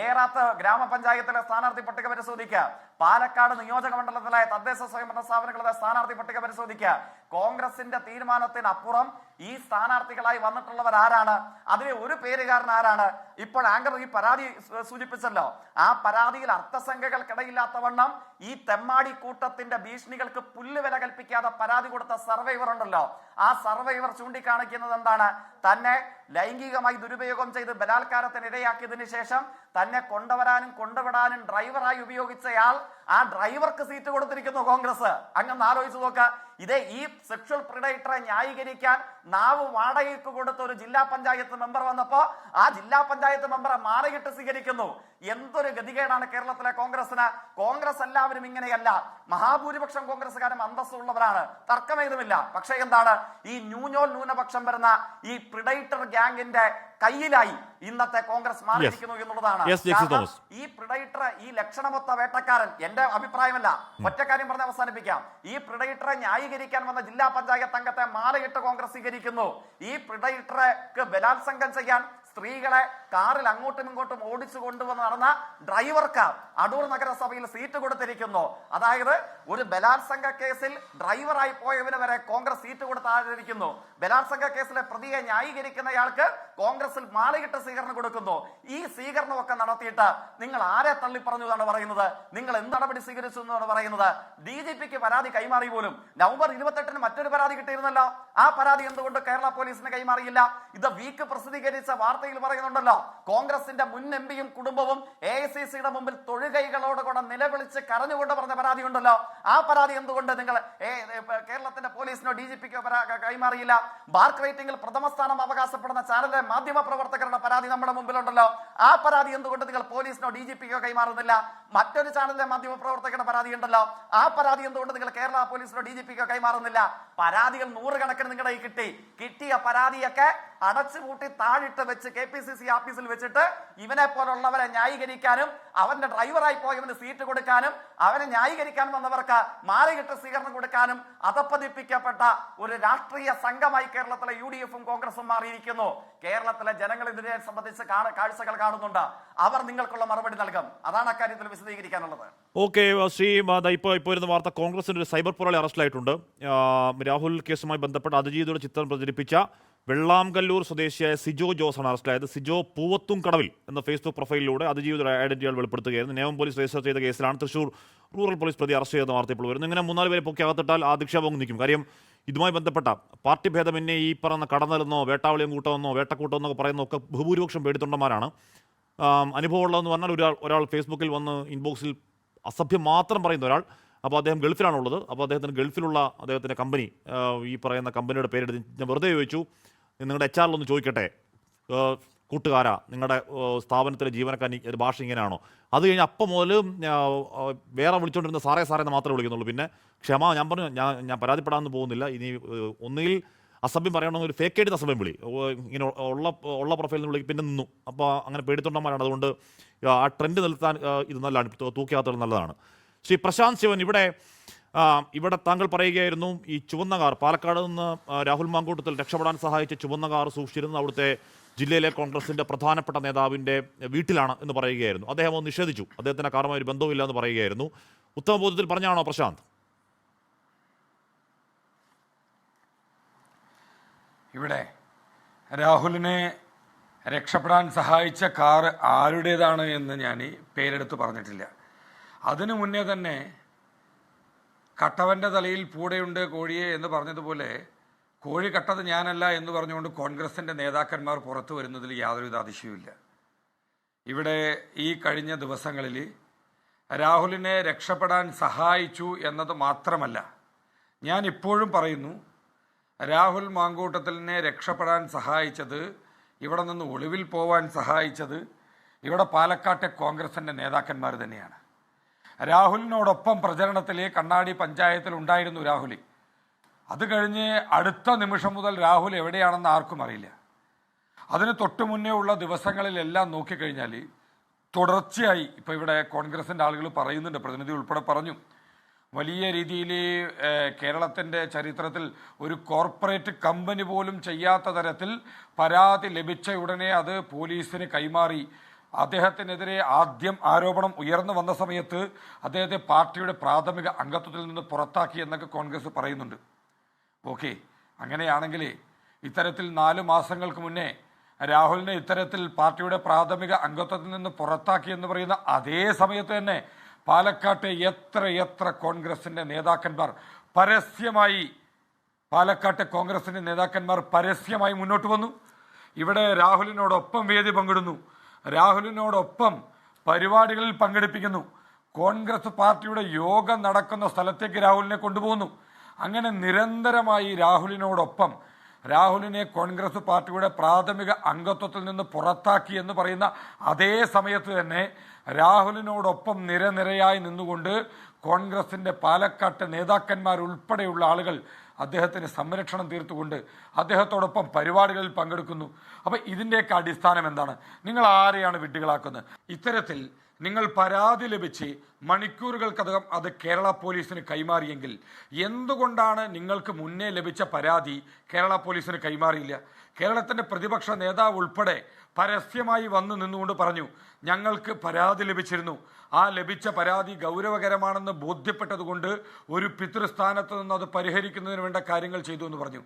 ഏറാത്ത് ഗ്രാമപഞ്ചായത്തിലെ സ്ഥാനാർത്ഥി പട്ടിക പരിശോധിക്കുക, പാലക്കാട് നിയോജക മണ്ഡലത്തിലെ തദ്ദേശ സ്വയംഭരണ സ്ഥാപനങ്ങളുടെ സ്ഥാനാർത്ഥി പട്ടിക പരിശോധിക്കുക. കോൺഗ്രസിന്റെ തീരുമാനത്തിനപ്പുറം ഈ സ്ഥാനാർത്ഥികളായി വന്നിട്ടുള്ളവർ ആരാണ്? അതിലെ ഒരു പേരുകാരൻ ആരാണ്? ഇപ്പോൾ ആങ്കർ ഈ പരാതി സൂചിപ്പിച്ചല്ലോ, ആ പരാതിയിൽ അർത്ഥസംഖ്യകൾക്കിടയില്ലാത്ത വണ്ണം ഈ തെമ്മാടി കൂട്ടത്തിന്റെ ഭീഷണികൾക്ക് പുല്ലുവില കൽപ്പിക്കാതെ പരാതി കൊടുത്ത സർവൈവർ ഉണ്ടല്ലോ, ആ സർവൈവർ ചൂണ്ടിക്കാണിക്കുന്നത് എന്താണ്? തന്നെ ലൈംഗികമായി ദുരുപയോഗം ചെയ്ത് ബലാത്കാരത്തിന് ഇരയാക്കിയതിനു ശേഷം തന്നെ കൊണ്ടുവരാനും കൊണ്ടുവിടാനും ഡ്രൈവറായി ഉപയോഗിച്ചയാൾ, ആ ഡ്രൈവർക്ക് സീറ്റ് കൊടുത്തിരിക്കുന്നു കോൺഗ്രസ്. അങ്ങ് ആലോചിച്ച് നോക്ക. ഇതേ ഈ സെക്ഷൽ പ്രിഡേറ്ററെ ന്യായീകരിക്കാൻ നാവ് വാടകയ്ക്ക് കൊടുത്ത ഒരു ജില്ലാ പഞ്ചായത്ത് മെമ്പർ വന്നപ്പോ ആ ജില്ലാ പഞ്ചായത്ത് മെമ്പറെ മാറിയിട്ട് സ്വീകരിക്കുന്നു. എന്തൊരു ഗതികേടാണ് കേരളത്തിലെ കോൺഗ്രസിന്. കോൺഗ്രസ് എല്ലാവരും ഇങ്ങനെയല്ല, മഹാഭൂരിപക്ഷം കോൺഗ്രസ്സുകാരും അന്തസ്സുള്ളവരാണ്, തർക്കമേതുമില്ല. പക്ഷെ എന്താണ്? ഈ ന്യൂനപക്ഷം വരുന്ന ഈ പ്രിഡേറ്റർ ഗ്യാങ്ങിന്റെ കയ്യിലായി ഇന്നത്തെ കോൺഗ്രസ് മാറിയിരിക്കുന്നു എന്നുള്ളതാണ്. ഈ പ്രിഡേറ്റർ, ഈ ലക്ഷണമൊത്ത വേട്ടക്കാരൻ, എന്റെ അഭിപ്രായമല്ല, ഒറ്റ കാര്യം പറഞ്ഞ് അവസാനിപ്പിക്കാം. ഈ പ്രിഡേറ്ററെ ന്യായീകരിക്കാൻ വന്ന ജില്ലാ പഞ്ചായത്ത് അംഗത്തെ മാലയിട്ട് കോൺഗ്രസ് സ്വീകരിക്കുന്നു. ഈ പ്രിഡേറ്റർക്ക് ബലാത്സംഗം ചെയ്യാൻ സ്ത്രീകളെ കാറിൽ അങ്ങോട്ടും ഇങ്ങോട്ടും ഓടിച്ചു കൊണ്ടുവന്ന് നടന്ന ഡ്രൈവർക്ക് അടൂർ നഗരസഭയിൽ സീറ്റ് കൊടുത്തിരിക്കുന്നു. അതായത് ഒരു ബലാത്സംഗ കേസിൽ ഡ്രൈവറായി പോയവന് വരെ കോൺഗ്രസ് സീറ്റ് കൊടുത്ത് ആദരിക്കുന്നു. ബലാത്സംഗ കേസിലെ പ്രതിയെ ന്യായീകരിക്കുന്നയാൾക്ക് കോൺഗ്രസിൽ മാലയിട്ട് സ്വീകരണം കൊടുക്കുന്നു. ഈ സ്വീകരണമൊക്കെ നടത്തിയിട്ട് നിങ്ങൾ ആരെ തള്ളിപ്പറഞ്ഞു എന്നാണ് പറയുന്നത്? നിങ്ങൾ എന്ത് നടപടി സ്വീകരിച്ചു എന്നാണ് പറയുന്നത്? DGPക്ക് പരാതി കൈമാറി പോലും. നവംബർ 28 മറ്റൊരു പരാതി കിട്ടിയിരുന്നല്ലോ, ആ പരാതി എന്തുകൊണ്ട് കേരള പോലീസിന് കൈമാറിയില്ല? ഇത് വീക്ക് പ്രസിദ്ധീകരിച്ച വാർത്തയിൽ പറയുന്നുണ്ടല്ലോ, കോൺഗ്രസിന്റെ മുൻ എംപിയും കുടുംബവും AICCയുടെ മുമ്പിൽ തൊഴുകൈകളോടുകൂടെ നിലവിളിച്ച് കരഞ്ഞുകൊണ്ട് പറഞ്ഞ പരാതി ഉണ്ടല്ലോ, ആ പരാതി എന്തുകൊണ്ട് നിങ്ങൾ കേരളത്തിന്റെ പോലീസിനോ DGPക്കോ കൈമാറിയില്ല? ബാർക്ക് റേറ്റിംഗിൽ പ്രഥമ സ്ഥാനം അവകാശപ്പെടുന്ന ചാനലിലെ മാധ്യമ പ്രവർത്തകരുടെ പരാതി നമ്മുടെ മുമ്പിലുണ്ടല്ലോ, ആ പരാതി എന്തുകൊണ്ട് നിങ്ങൾ പോലീസിനോ DGPക്കോ കൈമാറുന്നില്ല? മറ്റൊരു ചാനലിലെ മാധ്യമ പ്രവർത്തകരുടെ പരാതി ഉണ്ടല്ലോ, ആ പരാതി എന്തുകൊണ്ട് നിങ്ങൾ കേരള പോലീസിനോ DGPക്കോ കൈമാറുന്നില്ല? പരാതികൾ നൂറുകണക്കിന് നിങ്ങളുടെ കിട്ടിയ പരാതിയൊക്കെ അടച്ചുപൂട്ടി താഴിട്ട് വെച്ച് KPCC ഓഫീസിൽ വെച്ചിട്ട് ഇവനെ പോലുള്ളവരെ ന്യായീകരിക്കാനും അവന്റെ ഡ്രൈവറായി പോയവന് സീറ്റ് കൊടുക്കാനും അവനെ ന്യായീകരിക്കാൻ വന്നവർക്ക് മാലയിട്ട് സ്വീകരണം കൊടുക്കാനും അധപ്പതിപ്പിക്കപ്പെട്ട ഒരു രാഷ്ട്രീയ സംഘമായി കേരളത്തിലെ UDFും കോൺഗ്രസും മാറിയിരിക്കുന്നു. കേരളത്തിലെ ജനങ്ങൾ ഇതിനെ സംബന്ധിച്ച് കാഴ്ചകൾ കാണുന്നുണ്ട്. അവർ നിങ്ങൾക്കുള്ള മറുപടി നൽകും. അതാണ് അക്കാര്യത്തിൽ വിശദീകരിക്കാനുള്ളത്. ഓക്കെ ശ്രീ, ഇപ്പോൾ വരുന്ന വാർത്ത, കോൺഗ്രസിന്റെ ഒരു സൈബർ പോരാളി അറസ്റ്റിലായിട്ടുണ്ട്. രാഹുൽ കേസുമായി ബന്ധപ്പെട്ട് അതിജീവിതയുടെ ചിത്രം പ്രചരിപ്പിച്ച വെള്ളാംകല്ലൂർ സ്വദേശിയായ സിജോ ജോസാണ് അറസ്റ്റിലായത്. സിജോ പൂവത്തും കടവിൽ എന്ന ഫേസ്ബുക്ക് പ്രൊഫൈലിലൂടെ അതിജീവിത ഐഡന്റിറ്റികൾ വെളിപ്പെടുത്തുകയായിരുന്നു. നേമം പോലീസ് രജിസ്റ്റർ ചെയ്ത കേസിലാണ് തൃശൂർ റൂറൽ പോലീസ് പ്രതി അറസ്റ്റ് ചെയ്ത വാർത്ത ഇപ്പോൾ വരുന്നു. ഇങ്ങനെ 3-4 പേരെ പൊക്കി അകത്തിട്ടാൽ ആ അധിക്ഷേപം നിൽക്കും. കാര്യം ഇതുമായി ബന്ധപ്പെട്ട പാർട്ടി ഭേദമന്യേ ഈ പറയുന്ന കടന്നലെന്നോ വേട്ടാവളിയും കൂട്ടമെന്നോ വേട്ടക്കൂട്ടമെന്നൊക്കെ പറയുന്നതൊക്കെ ബഹുഭൂരിപക്ഷം പേടിത്തൊണ്ടന്മാരാണ്. അനുഭവമുള്ളതെന്ന് പറഞ്ഞാൽ ഒരാൾ ഫേസ്ബുക്കിൽ വന്ന് ഇൻബോക്സിൽ അസഭ്യം മാത്രം പറയുന്ന ഒരാൾ. അപ്പോൾ അദ്ദേഹം ഗൾഫിലാണുള്ളത്. അപ്പോൾ അദ്ദേഹത്തിന് ഗൾഫിലുള്ള അദ്ദേഹത്തിൻ്റെ കമ്പനി, ഈ പറയുന്ന കമ്പനിയുടെ പേരെടുത്ത് ഞാൻ വെറുതെ ചോദിച്ചു, നിങ്ങളുടെ HR-ലൊന്ന് ചോദിക്കട്ടെ, കൂട്ടുകാരാ നിങ്ങളുടെ സ്ഥാപനത്തിലെ ജീവനക്കാരൻ ഭാഷ ഇങ്ങനെയാണോ? അത് കഴിഞ്ഞ് അപ്പം മുതൽ വേറെ വിളിച്ചുകൊണ്ടിരുന്ന സാറേ എന്ന് മാത്രമേ വിളിക്കുന്നുള്ളൂ. പിന്നെ ഞാൻ പറഞ്ഞു ഞാൻ പരാതിപ്പെടാമെന്ന് പോകുന്നില്ല. ഇനി ഒന്നുകിൽ അസഭ്യം പറയണമെങ്കിൽ ഒരു ഫേക്ക് ആയിട്ട് അസഭ്യം വിളി, ഇങ്ങനെ ഉള്ള പ്രൊഫൈലിൽ നിന്ന് വിളിക്കും. പിന്നെ നിന്നു. അപ്പോൾ അങ്ങനെ പേടിത്തൊണ്ടന്മാരാണ്. അതുകൊണ്ട് ആ ട്രെൻഡ് നിലത്താൻ ഇത് നല്ലതാണ്, തൂക്കിയാത്തൽ നല്ലതാണ്. ശ്രീ പ്രശാന്ത് ശിവൻ, ഇവിടെ താങ്കൾ പറയുകയായിരുന്നു ഈ ചുവന്ന കാർ പാലക്കാട് നിന്ന് രാഹുൽ മാങ്കൂട്ടത്തിൽ രക്ഷപ്പെടാൻ സഹായിച്ച ചുവന്ന കാർ സൂക്ഷിച്ചിരുന്നത് അവിടുത്തെ ജില്ലയിലെ കോൺഗ്രസിന്റെ പ്രധാനപ്പെട്ട നേതാവിന്റെ വീട്ടിലാണ് എന്ന് പറയുകയായിരുന്നു. അദ്ദേഹം അത് നിഷേധിച്ചു. അദ്ദേഹത്തിന് കാറുമായി ഒരു ബന്ധവുമില്ല എന്ന് പറയുകയായിരുന്നു. ഉത്തമബോധത്തിൽ പറഞ്ഞാണോ പ്രശാന്ത്? ഇവിടെ രാഹുലിനെ രക്ഷപ്പെടാൻ സഹായിച്ച കാർ ആരുടേതാണ് എന്ന് ഞാൻ പേരെടുത്ത് പറഞ്ഞിട്ടില്ല. അതിനു മുന്നേ തന്നെ കട്ടവൻ്റെ തലയിൽ പൂടയുണ്ട് കോഴിയെ എന്ന് പറഞ്ഞതുപോലെ കോഴി കട്ടത് ഞാനല്ല എന്ന് പറഞ്ഞുകൊണ്ട് കോൺഗ്രസിൻ്റെ നേതാക്കന്മാർ പുറത്തു വരുന്നതിൽ യാതൊരുവിധ അതിശയവുമില്ല. ഇവിടെ ഈ കഴിഞ്ഞ ദിവസങ്ങളിൽ രാഹുലിനെ രക്ഷപ്പെടാൻ സഹായിച്ചു എന്നത് മാത്രമല്ല, ഞാൻ ഇപ്പോഴും പറയുന്നു, രാഹുൽ മാങ്കൂട്ടത്തിലിനെ രക്ഷപ്പെടാൻ സഹായിച്ചത്, ഇവിടെ നിന്ന് ഒളിവിൽ പോവാൻ സഹായിച്ചത് ഇവിടെ പാലക്കാട്ടെ കോൺഗ്രസിൻ്റെ നേതാക്കന്മാർ തന്നെയാണ്. രാഹുലിനോടൊപ്പം പ്രചരണത്തിൽ കണ്ണാടി പഞ്ചായത്തിൽ ഉണ്ടായിരുന്നു രാഹുൽ. അത് കഴിഞ്ഞ് അടുത്ത നിമിഷം മുതൽ രാഹുൽ എവിടെയാണെന്ന് ആർക്കും അറിയില്ല. അതിന് തൊട്ട് മുന്നേ ഉള്ള ദിവസങ്ങളിലെല്ലാം നോക്കിക്കഴിഞ്ഞാൽ തുടർച്ചയായി ഇപ്പോൾ ഇവിടെ കോൺഗ്രസിൻ്റെ ആളുകൾ പറയുന്നുണ്ട്, പ്രതിനിധി ഉൾപ്പെടെ പറഞ്ഞു, വലിയ രീതിയിൽ കേരളത്തിൻ്റെ ചരിത്രത്തിൽ ഒരു കോർപ്പറേറ്റ് കമ്പനി പോലും ചെയ്യാത്ത തരത്തിൽ പരാതി ലഭിച്ച ഉടനെ അത് പോലീസിന് കൈമാറി. അദ്ദേഹത്തിനെതിരെ ആദ്യം ആരോപണം ഉയർന്നു വന്ന സമയത്ത് അദ്ദേഹത്തെ പാർട്ടിയുടെ പ്രാഥമിക അംഗത്വത്തിൽ നിന്ന് പുറത്താക്കി എന്നൊക്കെ കോൺഗ്രസ് പറയുന്നുണ്ട്. ഓക്കെ, അങ്ങനെയാണെങ്കിൽ ഇത്തരത്തിൽ 4 മാസങ്ങൾക്ക് മുന്നേ രാഹുലിനെ ഇത്തരത്തിൽ പാർട്ടിയുടെ പ്രാഥമിക അംഗത്വത്തിൽ നിന്ന് പുറത്താക്കി എന്ന് പറയുന്ന അതേ സമയത്ത് തന്നെ പാലക്കാട്ടെ എത്ര കോൺഗ്രസിൻ്റെ നേതാക്കന്മാർ പരസ്യമായി മുന്നോട്ട് വന്നു. ഇവിടെ രാഹുലിനോടൊപ്പം വേദി പങ്കിടുന്നു, രാഹുലിനോടൊപ്പം പരിപാടികളിൽ പങ്കെടുപ്പിക്കുന്നു, കോൺഗ്രസ് പാർട്ടിയുടെ യോഗം നടക്കുന്ന സ്ഥലത്തേക്ക് രാഹുലിനെ കൊണ്ടുപോകുന്നു. അങ്ങനെ നിരന്തരമായി രാഹുലിനോടൊപ്പം, രാഹുലിനെ കോൺഗ്രസ് പാർട്ടിയുടെ പ്രാഥമിക അംഗത്വത്തിൽ നിന്ന് പുറത്താക്കി എന്ന് പറയുന്ന അതേ സമയത്ത് തന്നെ രാഹുലിനോടൊപ്പം നിരനിരയായി നിന്നുകൊണ്ട് കോൺഗ്രസിൻ്റെ പാലക്കാട്ട് നേതാക്കന്മാരുൾപ്പെടെയുള്ള ആളുകൾ അദ്ദേഹത്തിന് സംരക്ഷണം തീർത്തുകൊണ്ട് അദ്ദേഹത്തോടൊപ്പം പരിപാടികളിൽ പങ്കെടുക്കുന്നു. അപ്പം ഇതിൻ്റെയൊക്കെ അടിസ്ഥാനം എന്താണ്? നിങ്ങൾ ആരെയാണ് വിഡ്ഢികളാക്കുന്നത്? ഇത്തരത്തിൽ നിങ്ങൾ പരാതി ലഭിച്ച് മണിക്കൂറുകൾക്കകം അത് കേരള പോലീസിന് കൈമാറിയെങ്കിൽ എന്തുകൊണ്ടാണ് നിങ്ങൾക്ക് മുന്നേ ലഭിച്ച പരാതി കേരള പോലീസിന് കൈമാറിയില്ല? കേരളത്തിൻ്റെ പ്രതിപക്ഷ നേതാവ് ഉൾപ്പെടെ പരസ്യമായി വന്നു നിന്നുകൊണ്ട് പറഞ്ഞു, ഞങ്ങൾക്ക് പരാതി ലഭിച്ചിരുന്നു, ആ ലഭിച്ച പരാതി ഗൗരവകരമാണെന്ന് ബോധ്യപ്പെട്ടതുകൊണ്ട് ഒരു പിതൃസ്ഥാനത്ത് നിന്ന് അത് പരിഹരിക്കുന്നതിന് വേണ്ട കാര്യങ്ങൾ ചെയ്തു എന്ന് പറഞ്ഞു.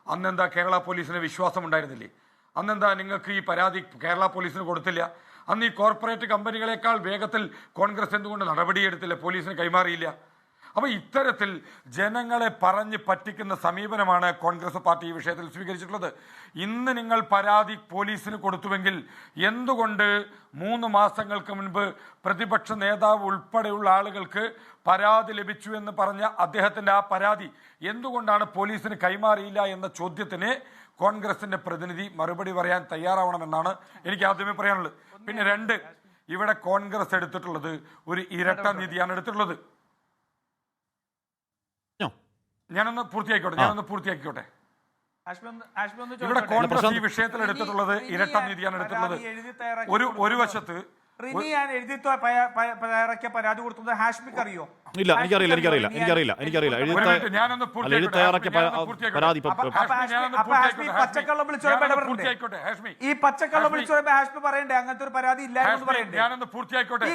അന്നെന്താ കേരള പോലീസിന് വിശ്വാസം ഉണ്ടായിരുന്നില്ലേ? അന്നെന്താ നിങ്ങൾക്ക് ഈ പരാതി കേരള പോലീസിന് കൊടുത്തില്ല? അന്ന് ഈ കോർപ്പറേറ്റ് കമ്പനികളെക്കാൾ വേഗത്തിൽ കോൺഗ്രസ് എന്തുകൊണ്ട് നടപടിയെടുത്തില്ല, പോലീസിന് കൈമാറിയില്ല? അപ്പോൾ ഇത്തരത്തിൽ ജനങ്ങളെ പറഞ്ഞ് പറ്റിക്കുന്ന സമീപനമാണ് കോൺഗ്രസ് പാർട്ടി ഈ വിഷയത്തിൽ സ്വീകരിച്ചിട്ടുള്ളത്. ഇന്ന് നിങ്ങൾ പരാതി പോലീസിന് കൊടുത്തുവെങ്കിൽ എന്തുകൊണ്ട് 3 മാസങ്ങൾക്ക് മുൻപ് പ്രതിപക്ഷ നേതാവ് ഉൾപ്പെടെയുള്ള ആളുകൾക്ക് പരാതി ലഭിച്ചു എന്ന് പറഞ്ഞ അദ്ദേഹത്തിൻ്റെ ആ പരാതി എന്തുകൊണ്ടാണ് പോലീസിന് കൈമാറിയില്ല എന്ന ചോദ്യത്തിന് കോൺഗ്രസിന്റെ പ്രതിനിധി മറുപടി പറയാൻ തയ്യാറാവണമെന്നാണ് എനിക്ക് ആദ്യമേ പറയാനുള്ളത്. പിന്നെ 2, ഇവിടെ കോൺഗ്രസ് എടുത്തിട്ടുള്ളത് ഒരു ഇരട്ട നീതിയാണ് എടുത്തിട്ടുള്ളത്. ഞാനൊന്ന് പൂർത്തിയാക്കിക്കോട്ടെ. ഇവിടെ കോൺഗ്രസ് ഈ വിഷയത്തിൽ എടുത്തിട്ടുള്ളത് ഇരട്ട നീതിയാണ് എടുത്തിട്ടുള്ളത്. ഒരു വശത്ത് പരാതി കൊടുത്തത് ഹാഷ്മിക്ക് അറിയോ? ഇല്ല, എനിക്കറിയില്ല. പച്ചക്കള്ളം ഈ പച്ചക്കള്ളം വിളിച്ചു ഹാഷ്മി പറയണ്ടേ അങ്ങനത്തെ ഒരു പരാതി ഇല്ല എന്ന് പറയണ്ടേ? ഞാനൊന്ന് പൂർത്തിയായിക്കോട്ടെ.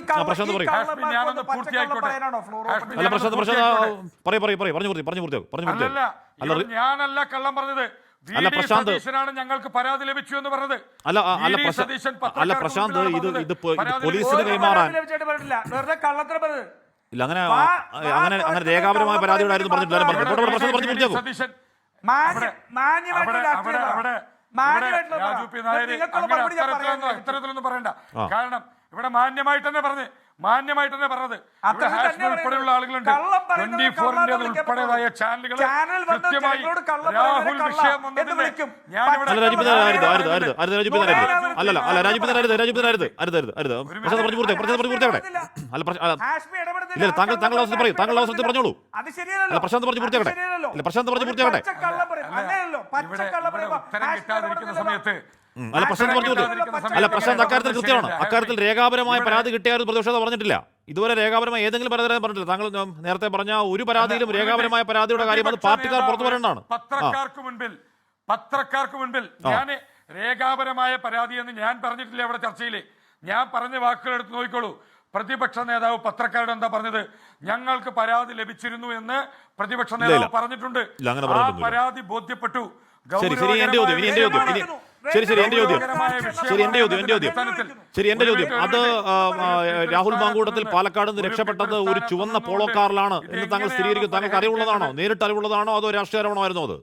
ഞാനല്ല കള്ളം പറഞ്ഞത്. അല്ല, പ്രശാന്ത്. സതീശനാണ് ഞങ്ങൾക്ക് പരാതി ലഭിച്ചു എന്ന് പറഞ്ഞത്. അല്ല പ്രശാന്ത്, ഇത് പോലീസിന് കൈമാറാൻ വെറുതെ കള്ളത്തിന് പറഞ്ഞത്. ഇല്ല, അങ്ങനെ രേഖാപരമായ പരാതിയോടായിരുന്നു പറഞ്ഞിട്ടില്ല. സതീശൻ ഇത്തരത്തിലൊന്നും പറയണ്ട. കാരണം ഇവിടെ മാന്യമായിട്ട് തന്നെ പറഞ്ഞത് ഉൾപ്പെടെയുള്ള ആളുകളുണ്ട്. 24 ഉൾപ്പെടെയായ ചാനലുകൾ കൃത്യമായി രാഹുൽ വിഷയം താങ്കൾ അവസരത്തിൽ പറഞ്ഞോളൂ. പ്രശാന്ത് പറഞ്ഞു പൂർത്തിയാക്കട്ടെ. ഉത്തരം കിട്ടാതിരിക്കുന്ന സമയത്ത് പ്രശാന്ത് അക്കാര്യത്തിൽ കൃത്യമാണ്. അക്കാര്യത്തിൽ രേഖാപരമായ പരാതി കിട്ടിയാലും പ്രതിപക്ഷത പറഞ്ഞിട്ടില്ല. ഇതുവരെ രേഖാപരമായ ഏതെങ്കിലും പരാതി പറഞ്ഞിട്ടില്ല. താങ്കൾ നേരത്തെ പറഞ്ഞ ഒരു പരാതിയിലും രേഖാപരമായ പരാതിയുടെ കാര്യം അത് പാർട്ടിക്കാർ പുറത്തു വരേണ്ടതാണ്. പത്രക്കാർക്ക് മുൻപിൽ ഞാൻ രേഖാപരമായ പരാതി എന്ന് ഞാൻ പറഞ്ഞിട്ടില്ല. അവിടെ ചർച്ചയിൽ ഞാൻ പറഞ്ഞ വാക്കുകൾ എടുത്ത് നോക്കിക്കോളൂ. പ്രതിപക്ഷ നേതാവ് പത്രക്കാരോട് എന്താ പറഞ്ഞത്? ഞങ്ങൾക്ക് പരാതി ലഭിച്ചിരുന്നു എന്ന് പ്രതിപക്ഷ നേതാവ് പറഞ്ഞിട്ടുണ്ട്. ആ പരാതി ബോധ്യപ്പെട്ടു. എന്റെ ചോദ്യം അത് രാഹുൽ മാങ്കൂട്ടത്തിൽ പാലക്കാട് നിന്ന് രക്ഷപ്പെട്ടത് ഒരു ചുവന്ന പോളോ കാറിലാണ് എന്ന് താങ്കൾ സ്ഥിരീകരിക്കും. താങ്കൾക്ക് അറിവുള്ളതാണോ? നേരിട്ട് അറിവുള്ളതാണോ അതോ രാഷ്ട്രീയമാണോ അത്?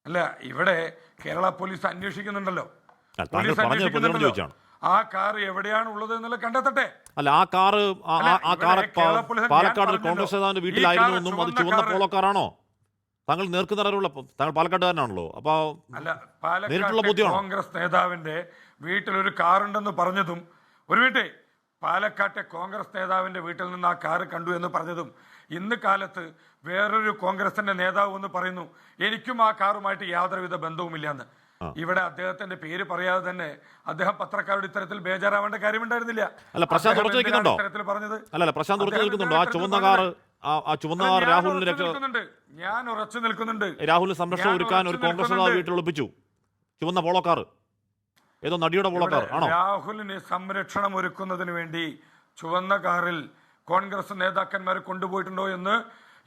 അല്ല, ഇവിടെ കേരള പോലീസ് അന്വേഷിക്കുന്നുണ്ടല്ലോ. ആ കാർ എവിടെയാണ് ഉള്ളത് എന്നുള്ളത് കണ്ടെത്തട്ടെ. അല്ല, ആ കാറ് പാലക്കാട് കോൺഗ്രസ് നേതാവിന്റെ വീട്ടിലായിരുന്നു എന്നും അത് ചുവന്ന പോളോ കാറാണോ? താങ്കൾ നേർക്കുനറിവുള്ള താങ്കൾ പാലക്കാട്ടുകാരനാണല്ലോ. അപ്പൊ നേരിട്ടുള്ള ബോധ്യമാണ്. കോൺഗ്രസ് നേതാവിന്റെ വീട്ടിലൊരു കാറുണ്ടെന്ന് പറഞ്ഞതും പാലക്കാട്ടെ കോൺഗ്രസ് നേതാവിന്റെ വീട്ടിൽ നിന്ന് ആ കാറ് കണ്ടു എന്ന് പറഞ്ഞതും ഇന്ന് കാലത്ത് വേറൊരു കോൺഗ്രസിന്റെ നേതാവ് എന്ന് പറയുന്നു എനിക്കും ആ കാറുമായിട്ട് യാതൊരുവിധ ബന്ധവുമില്ല എന്ന്. ഇവിടെ അദ്ദേഹത്തിന്റെ പേര് പറയാതെ തന്നെ അദ്ദേഹം പത്രക്കാരോട് ഇത്തരത്തിൽ ബേജാറാവേണ്ട കാര്യമുണ്ടായിരുന്നില്ല. അല്ല, പ്രശാന്ത് ഉറച്ചു നിൽക്കുന്നുണ്ടോ? പ്രശാന്ത് ഉറച്ചു നിൽക്കുന്നുണ്ടോ? ആ ചുവന്ന കാർ രാഹുലിന് ഞാൻ ഉറച്ചു നിൽക്കുന്നുണ്ട്. രാഹുൽ സംരക്ഷണം ഒരുക്കാൻ ഒരു കോൺഗ്രസ് നേതാവ് വീട്ടിൽ ഒളിപ്പിച്ചു. ചുവന്ന പോളോ കാർ, ഏതോ നടിയുടെ പോളോ കാർ ആണോ? രാഹുലിന് സംരക്ഷണം ഒരുക്കുന്നതിന് വേണ്ടി ചുവന്ന കാറിൽ കോൺഗ്രസ് നേതാക്കന്മാരെ കൊണ്ടുപോയിട്ടുണ്ടോ എന്ന്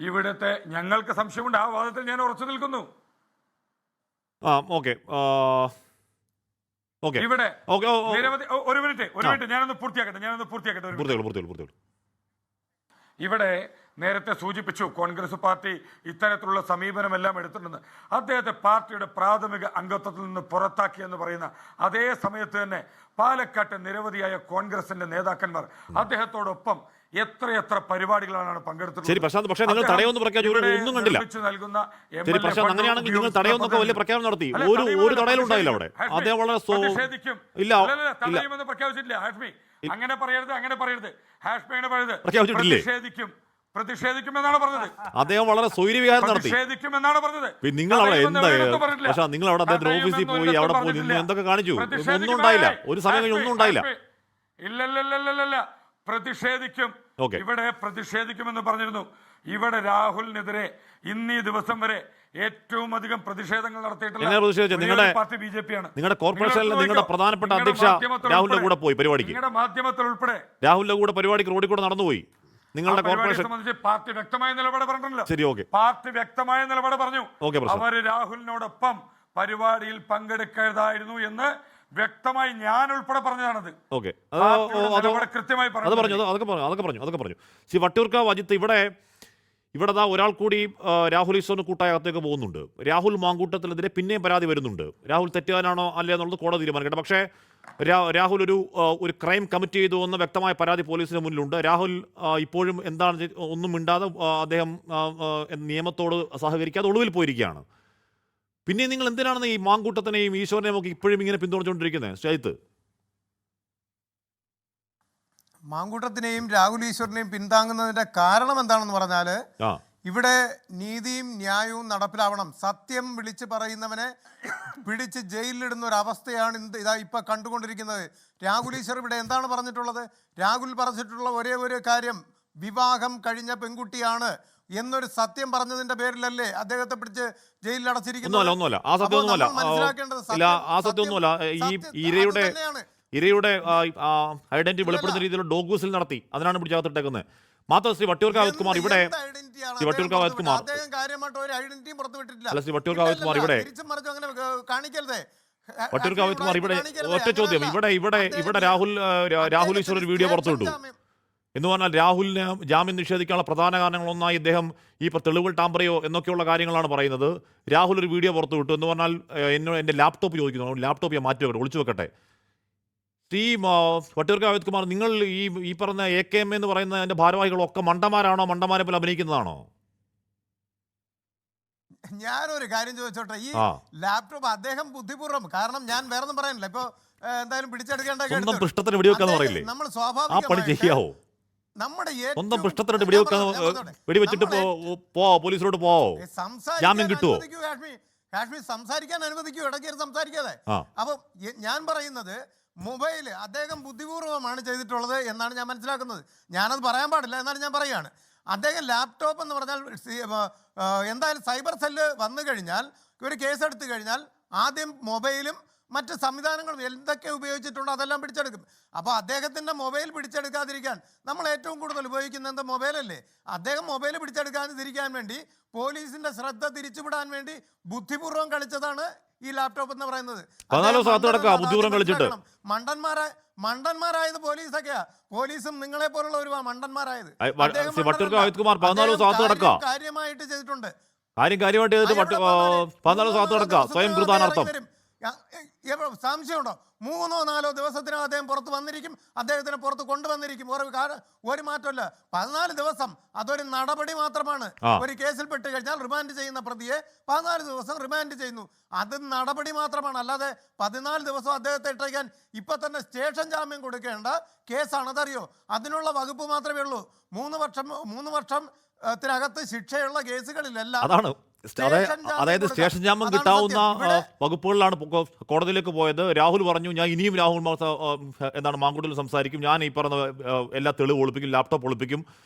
ഇവിടുത്തെ ഞങ്ങൾക്ക് സംശയമുണ്ട്. ആ വാദത്തിൽ ഞാൻ ഉറച്ചു നിൽക്കുന്നു. ഇവിടെ നിരവധി ഒരു മിനിറ്റ് ഞാനൊന്ന് പൂർത്തിയാക്കട്ടെ. ഇവിടെ നേരത്തെ സൂചിപ്പിച്ചു കോൺഗ്രസ് പാർട്ടി ഇത്തരത്തിലുള്ള സമീപനമെല്ലാം എടുത്തിട്ടുണ്ടെന്ന്. അദ്ദേഹത്തെ പാർട്ടിയുടെ പ്രാഥമിക അംഗത്വത്തിൽ നിന്ന് പുറത്താക്കി എന്ന് പറയുന്ന അതേ സമയത്ത് തന്നെ പാലക്കാട്ടെ നിരവധിയായ കോൺഗ്രസിന്റെ നേതാക്കന്മാർ അദ്ദേഹത്തോടൊപ്പം എത്ര പരിപാടികളാണ് പങ്കെടുത്തത്. പക്ഷേ നിങ്ങൾ തടയുമെന്ന് ഒന്നും കണ്ടില്ല. അങ്ങനെയാണെങ്കിൽ നിങ്ങൾ തടയുമെന്നൊക്കെ വലിയ പ്രഖ്യാപനം നടത്തി. ഒരു തടയലും ഉണ്ടായില്ല അവിടെ. അദ്ദേഹം വളരെ പ്രഖ്യാപിച്ചിട്ടില്ല. ഹാഷ്മി അങ്ങനെ പറയരുത്. ഹാഷ്മിയാണ് പറയുന്നത്. പ്രതിഷേധിക്കുമെന്നാണ് പറഞ്ഞത്. അദ്ദേഹം വളരെ സ്വൈര്യവിഹാരം നടത്തി. പ്രതിഷേധിക്കുമെന്നാണ് പറഞ്ഞത്. നിങ്ങൾ അവിടെ നിങ്ങൾ അവിടെ അദ്ദേഹത്തിന്റെ ഓഫീസിൽ പോയി അവിടെ പോയി നിന്ന് എന്തൊക്കെ കാണിച്ചു? ഒന്നും ഉണ്ടായില്ല. ഒരു സമയം കഴിഞ്ഞ് ഒന്നും ഉണ്ടായില്ല. ഇല്ല പ്രതിഷേധിക്കും. ഇവിടെ പ്രതിഷേധിക്കുമെന്ന് പറഞ്ഞിരുന്നു. ഇവിടെ രാഹുലിനെതിരെ ഇന്നീ ദിവസം വരെ ഏറ്റവും അധികം പ്രതിഷേധങ്ങൾ നടത്തിയിട്ടുള്ള പാർട്ടി ബിജെപിയാണ്. നിങ്ങളുടെ കോർപ്പറേഷനിൽ നിങ്ങളുടെ പ്രധാനപ്പെട്ട അധ്യക്ഷ രാഹുലിന്റെ കൂടെ പോയി പരിപാടിക്ക്. നിങ്ങളുടെ മാധ്യമത്തിൽ ഉൾപ്പെടെ രാഹുലിന്റെ കൂടെ പരിപാടിക്ക് റോഡിൽ കൂടെ നടന്നുപോയി. നിങ്ങളുടെ കോർപ്പറേഷൻ സംബന്ധിച്ച് പാർട്ടി വ്യക്തമായ നിലപാട് പറഞ്ഞിട്ടുണ്ടല്ലോ. ശരി, ഓക്കെ. പാർട്ടി വ്യക്തമായ നിലപാട് പറഞ്ഞു. അവര് രാഹുലിനോടൊപ്പം പരിപാടിയിൽ പങ്കെടുക്കരുതായിരുന്നു എന്ന് വ്യക്തമായി ഞാൻ ഉൾപ്പെടെ പറഞ്ഞതാണത്. കൃത്യമായി അതൊക്കെ പറഞ്ഞു. ശ്രീ വട്ടിയൂർക്കാവ് അജിത്ത്, ഇവിടെ ഒരാൾ കൂടി രാഹുൽ ഈശ്വറിന് കൂട്ടായ അകത്തേക്ക് പോകുന്നുണ്ട്. രാഹുൽ മാങ്കൂട്ടത്തിനെതിരെ പിന്നെയും പരാതി വരുന്നുണ്ട്. രാഹുൽ തെറ്റുകാരനാണോ അല്ലേ എന്നുള്ളത് കോടതി തീരുമാനിക്കട്ടെ. പക്ഷേ രാഹുൽ ഒരു ക്രൈം കമ്മിറ്റ് ചെയ്തു എന്ന വ്യക്തമായ പരാതി പോലീസിന് മുന്നിലുണ്ട്. രാഹുൽ ഇപ്പോഴും എന്താണ് ഒന്നും മിണ്ടാതെ അദ്ദേഹം നിയമത്തോട് സഹകരിക്കാതെ ഒളിവിൽ പോയിരിക്കുകയാണ്. പിന്നെ നിങ്ങൾ എന്തിനാണ് ഈ മാങ്കൂട്ടത്തിനെയും ഈശ്വരനെയും ഒക്കെ ഇപ്പോഴും ഇങ്ങനെ പിന്തുണച്ചുകൊണ്ടിരിക്കുന്നത്? ശ്രീജിത്ത്, മാങ്കൂട്ടത്തിനെയും രാഹുൽ ഈശ്വറിനെയും പിന്താങ്ങുന്നതിന്റെ കാരണം എന്താണെന്ന് പറഞ്ഞാൽ ഇവിടെ നീതിയും ന്യായവും നടപ്പിലാവണം. സത്യം വിളിച്ചു പറയുന്നവനെ പിടിച്ച് ജയിലിലിടുന്ന ഒരു അവസ്ഥയാണ് ഇപ്പൊ കണ്ടുകൊണ്ടിരിക്കുന്നത്. രാഹുൽ ഈശ്വർ ഇവിടെ എന്താണ് പറഞ്ഞിട്ടുള്ളത്? രാഹുൽ പറഞ്ഞിട്ടുള്ള ഒരേ ഒരു കാര്യം വിവാഹം കഴിഞ്ഞ പെൺകുട്ടിയാണ് എന്നൊരു സത്യം പറഞ്ഞതിന്റെ പേരിലല്ലേ അദ്ദേഹത്തെ പിടിച്ച് ജയിലിൽ അടച്ചിരിക്കുന്നത്? മനസ്സിലാക്കേണ്ടത് ഇരയുടെ ഐഡന്റിറ്റി വെളിപ്പെടുന്ന രീതിയിലുള്ള ഡോഗൂസിൽ നടത്തി, അതിനാണ് പിടിച്ചകത്തിട്ടേക്കുന്നത്. മാത്രം ശ്രീ വട്ടിയൂർക്കാവ് അജിത് കുമാർ ഇവിടെ ശ്രീ വട്ടിയൂർക്കാവ് അജിത് കുമാർ അല്ല ശ്രീ വട്ടിയൂർക്കാവ് അജിത് കുമാർ ഇവിടെ വട്ടിയൂർക്കാവ് അജിത് കുമാർ ഇവിടെ ഒറ്റ ചോദ്യം, ഇവിടെ രാഹുൽ ഈശ്വർ ഒരു വീഡിയോ പുറത്തുവിട്ടു എന്ന് പറഞ്ഞാൽ രാഹുലിന് ജാമ്യം നിഷേധിക്കാനുള്ള പ്രധാന കാരണങ്ങളൊന്നായി ഇദ്ദേഹം ഈ തെളിവുകൾ ടാമ്പറയോ എന്നൊക്കെയുള്ള കാര്യങ്ങളാണ് പറയുന്നത്. രാഹുൽ ഒരു വീഡിയോ പുറത്തുവിട്ടു എന്ന് പറഞ്ഞാൽ എൻ്റെ ലാപ്ടോപ്പ് ചോദിക്കുന്നു, ലാപ്ടോപ്പ് ഞാൻ മാറ്റി വെക്കട്ടെ, ഒളിച്ചു വെക്കട്ടെ. ശ്രീ വട്ടിയൂർക്കാവ് അജിത് കുമാർ, നിങ്ങൾ ഈ പറഞ്ഞ AKM എന്ന് പറയുന്ന അതിന്റെ ഭാരവാഹികളൊക്കെ മണ്ടന്മാരാണോ, മണ്ടന്മാരെ പോലെ അഭിനയിക്കുന്നതാണോ? ഞാനൊരു കാര്യം ചോദിച്ചോട്ടെ, ഈ ലാപ്ടോപ്പ് അദ്ദേഹം ബുദ്ധിപൂർവ്വം, കാരണം ഞാൻ വേറെ ഒന്നും പറയാനില്ല, ഇപ്പൊ എന്തായാലും പിടിച്ചെടുക്കേണ്ട സ്വന്തം പൃഷ്ഠത്തിന് വെടിവെക്കാന്ന് പറയില്ലേ, നമ്മൾ ആ പണി ചെയ്യാവോ? നമ്മുടെ സ്വന്തം പൃഷ്ഠത്തിനോട്ട് വെടിവെച്ചിട്ട് പോലീസിലോട്ട് പോവോ? ജാമ്യം കിട്ടുമോ? കാശ്മീർ സംസാരിക്കാൻ അനുവദിക്കൂ, ഇടയ്ക്ക് സംസാരിക്കാതെ. അപ്പൊ ഞാൻ പറയുന്നത് മൊബൈല് അദ്ദേഹം ബുദ്ധിപൂർവ്വമാണ് ചെയ്തിട്ടുള്ളത് എന്നാണ് ഞാൻ മനസ്സിലാക്കുന്നത്. ഞാനത് പറയാൻ പാടില്ല, എന്നാലും ഞാൻ പറയുകയാണ്. അദ്ദേഹം ലാപ്ടോപ്പ് എന്ന് പറഞ്ഞാൽ എന്തായാലും സൈബർ സെല്ല് വന്നു കഴിഞ്ഞാൽ, ഒരു കേസ് എടുത്തു കഴിഞ്ഞാൽ ആദ്യം മൊബൈലും മറ്റ് സംവിധാനങ്ങളും എന്തൊക്കെ ഉപയോഗിച്ചിട്ടുണ്ടോ അതെല്ലാം പിടിച്ചെടുക്കും. അപ്പോൾ അദ്ദേഹത്തിൻ്റെ മൊബൈൽ പിടിച്ചെടുക്കാതിരിക്കാൻ നമ്മൾ ഏറ്റവും കൂടുതൽ ഉപയോഗിക്കുന്നത് എന്താ, മൊബൈലല്ലേ? അദ്ദേഹം മൊബൈൽ പിടിച്ചെടുക്കാതിരിക്കാൻ വേണ്ടി പോലീസിന്റെ ശ്രദ്ധ തിരിച്ചുവിടാൻ വേണ്ടി ബുദ്ധിപൂർവ്വം കളിച്ചതാണ് ഈ ലാപ്ടോപ്പ് എന്ന് പറയുന്നത്. മണ്ടന്മാരായത് പോലീസൊക്കെയാ, പോലീസും നിങ്ങളെ പോലുള്ള ഒരു മണ്ടന്മാരായത് കാര്യമായിട്ട് ചെയ്തിട്ടുണ്ട്. സ്വയം കൃതാനർത്ഥം സംശയമുണ്ടോ? 3-4 ദിവസത്തിനകം അദ്ദേഹം പുറത്ത് വന്നിരിക്കും, അദ്ദേഹത്തിന് പുറത്ത് കൊണ്ടുവന്നിരിക്കും. ഒരു മാറ്റമല്ല, 14 ദിവസം അതൊരു നടപടി മാത്രമാണ്. ഒരു കേസിൽ പെട്ട് കഴിഞ്ഞാൽ റിമാൻഡ് ചെയ്യുന്ന പ്രതിയെ 14 ദിവസം റിമാൻഡ് ചെയ്യുന്നു, അത് നടപടി മാത്രമാണ്. അല്ലാതെ 14 ദിവസം അദ്ദേഹത്തെ ഇട്ടേക്കാൻ ഇപ്പൊ തന്നെ സ്റ്റേഷൻ ജാമ്യം കൊടുക്കേണ്ട കേസാണ്, അതറിയോ? അതിനുള്ള വകുപ്പ് മാത്രമേ ഉള്ളൂ. 3 വർഷത്തിനകത്ത് ശിക്ഷയുള്ള കേസുകളിലെല്ലാം അതായത് സ്റ്റേഷൻ ജാമ്യം കിട്ടാവുന്ന വകുപ്പുകളിലാണ് കോടതിയിലേക്ക് പോയത്. രാഹുൽ പറഞ്ഞു ഞാൻ ഇനിയും എന്താണ് മാങ്കുട്ടിൽ സംസാരിക്കും, ഞാൻ ഈ പറഞ്ഞ എല്ലാ തെളിവ് ഒളിപ്പിക്കും, ലാപ്ടോപ്പ് ഒളിപ്പിക്കും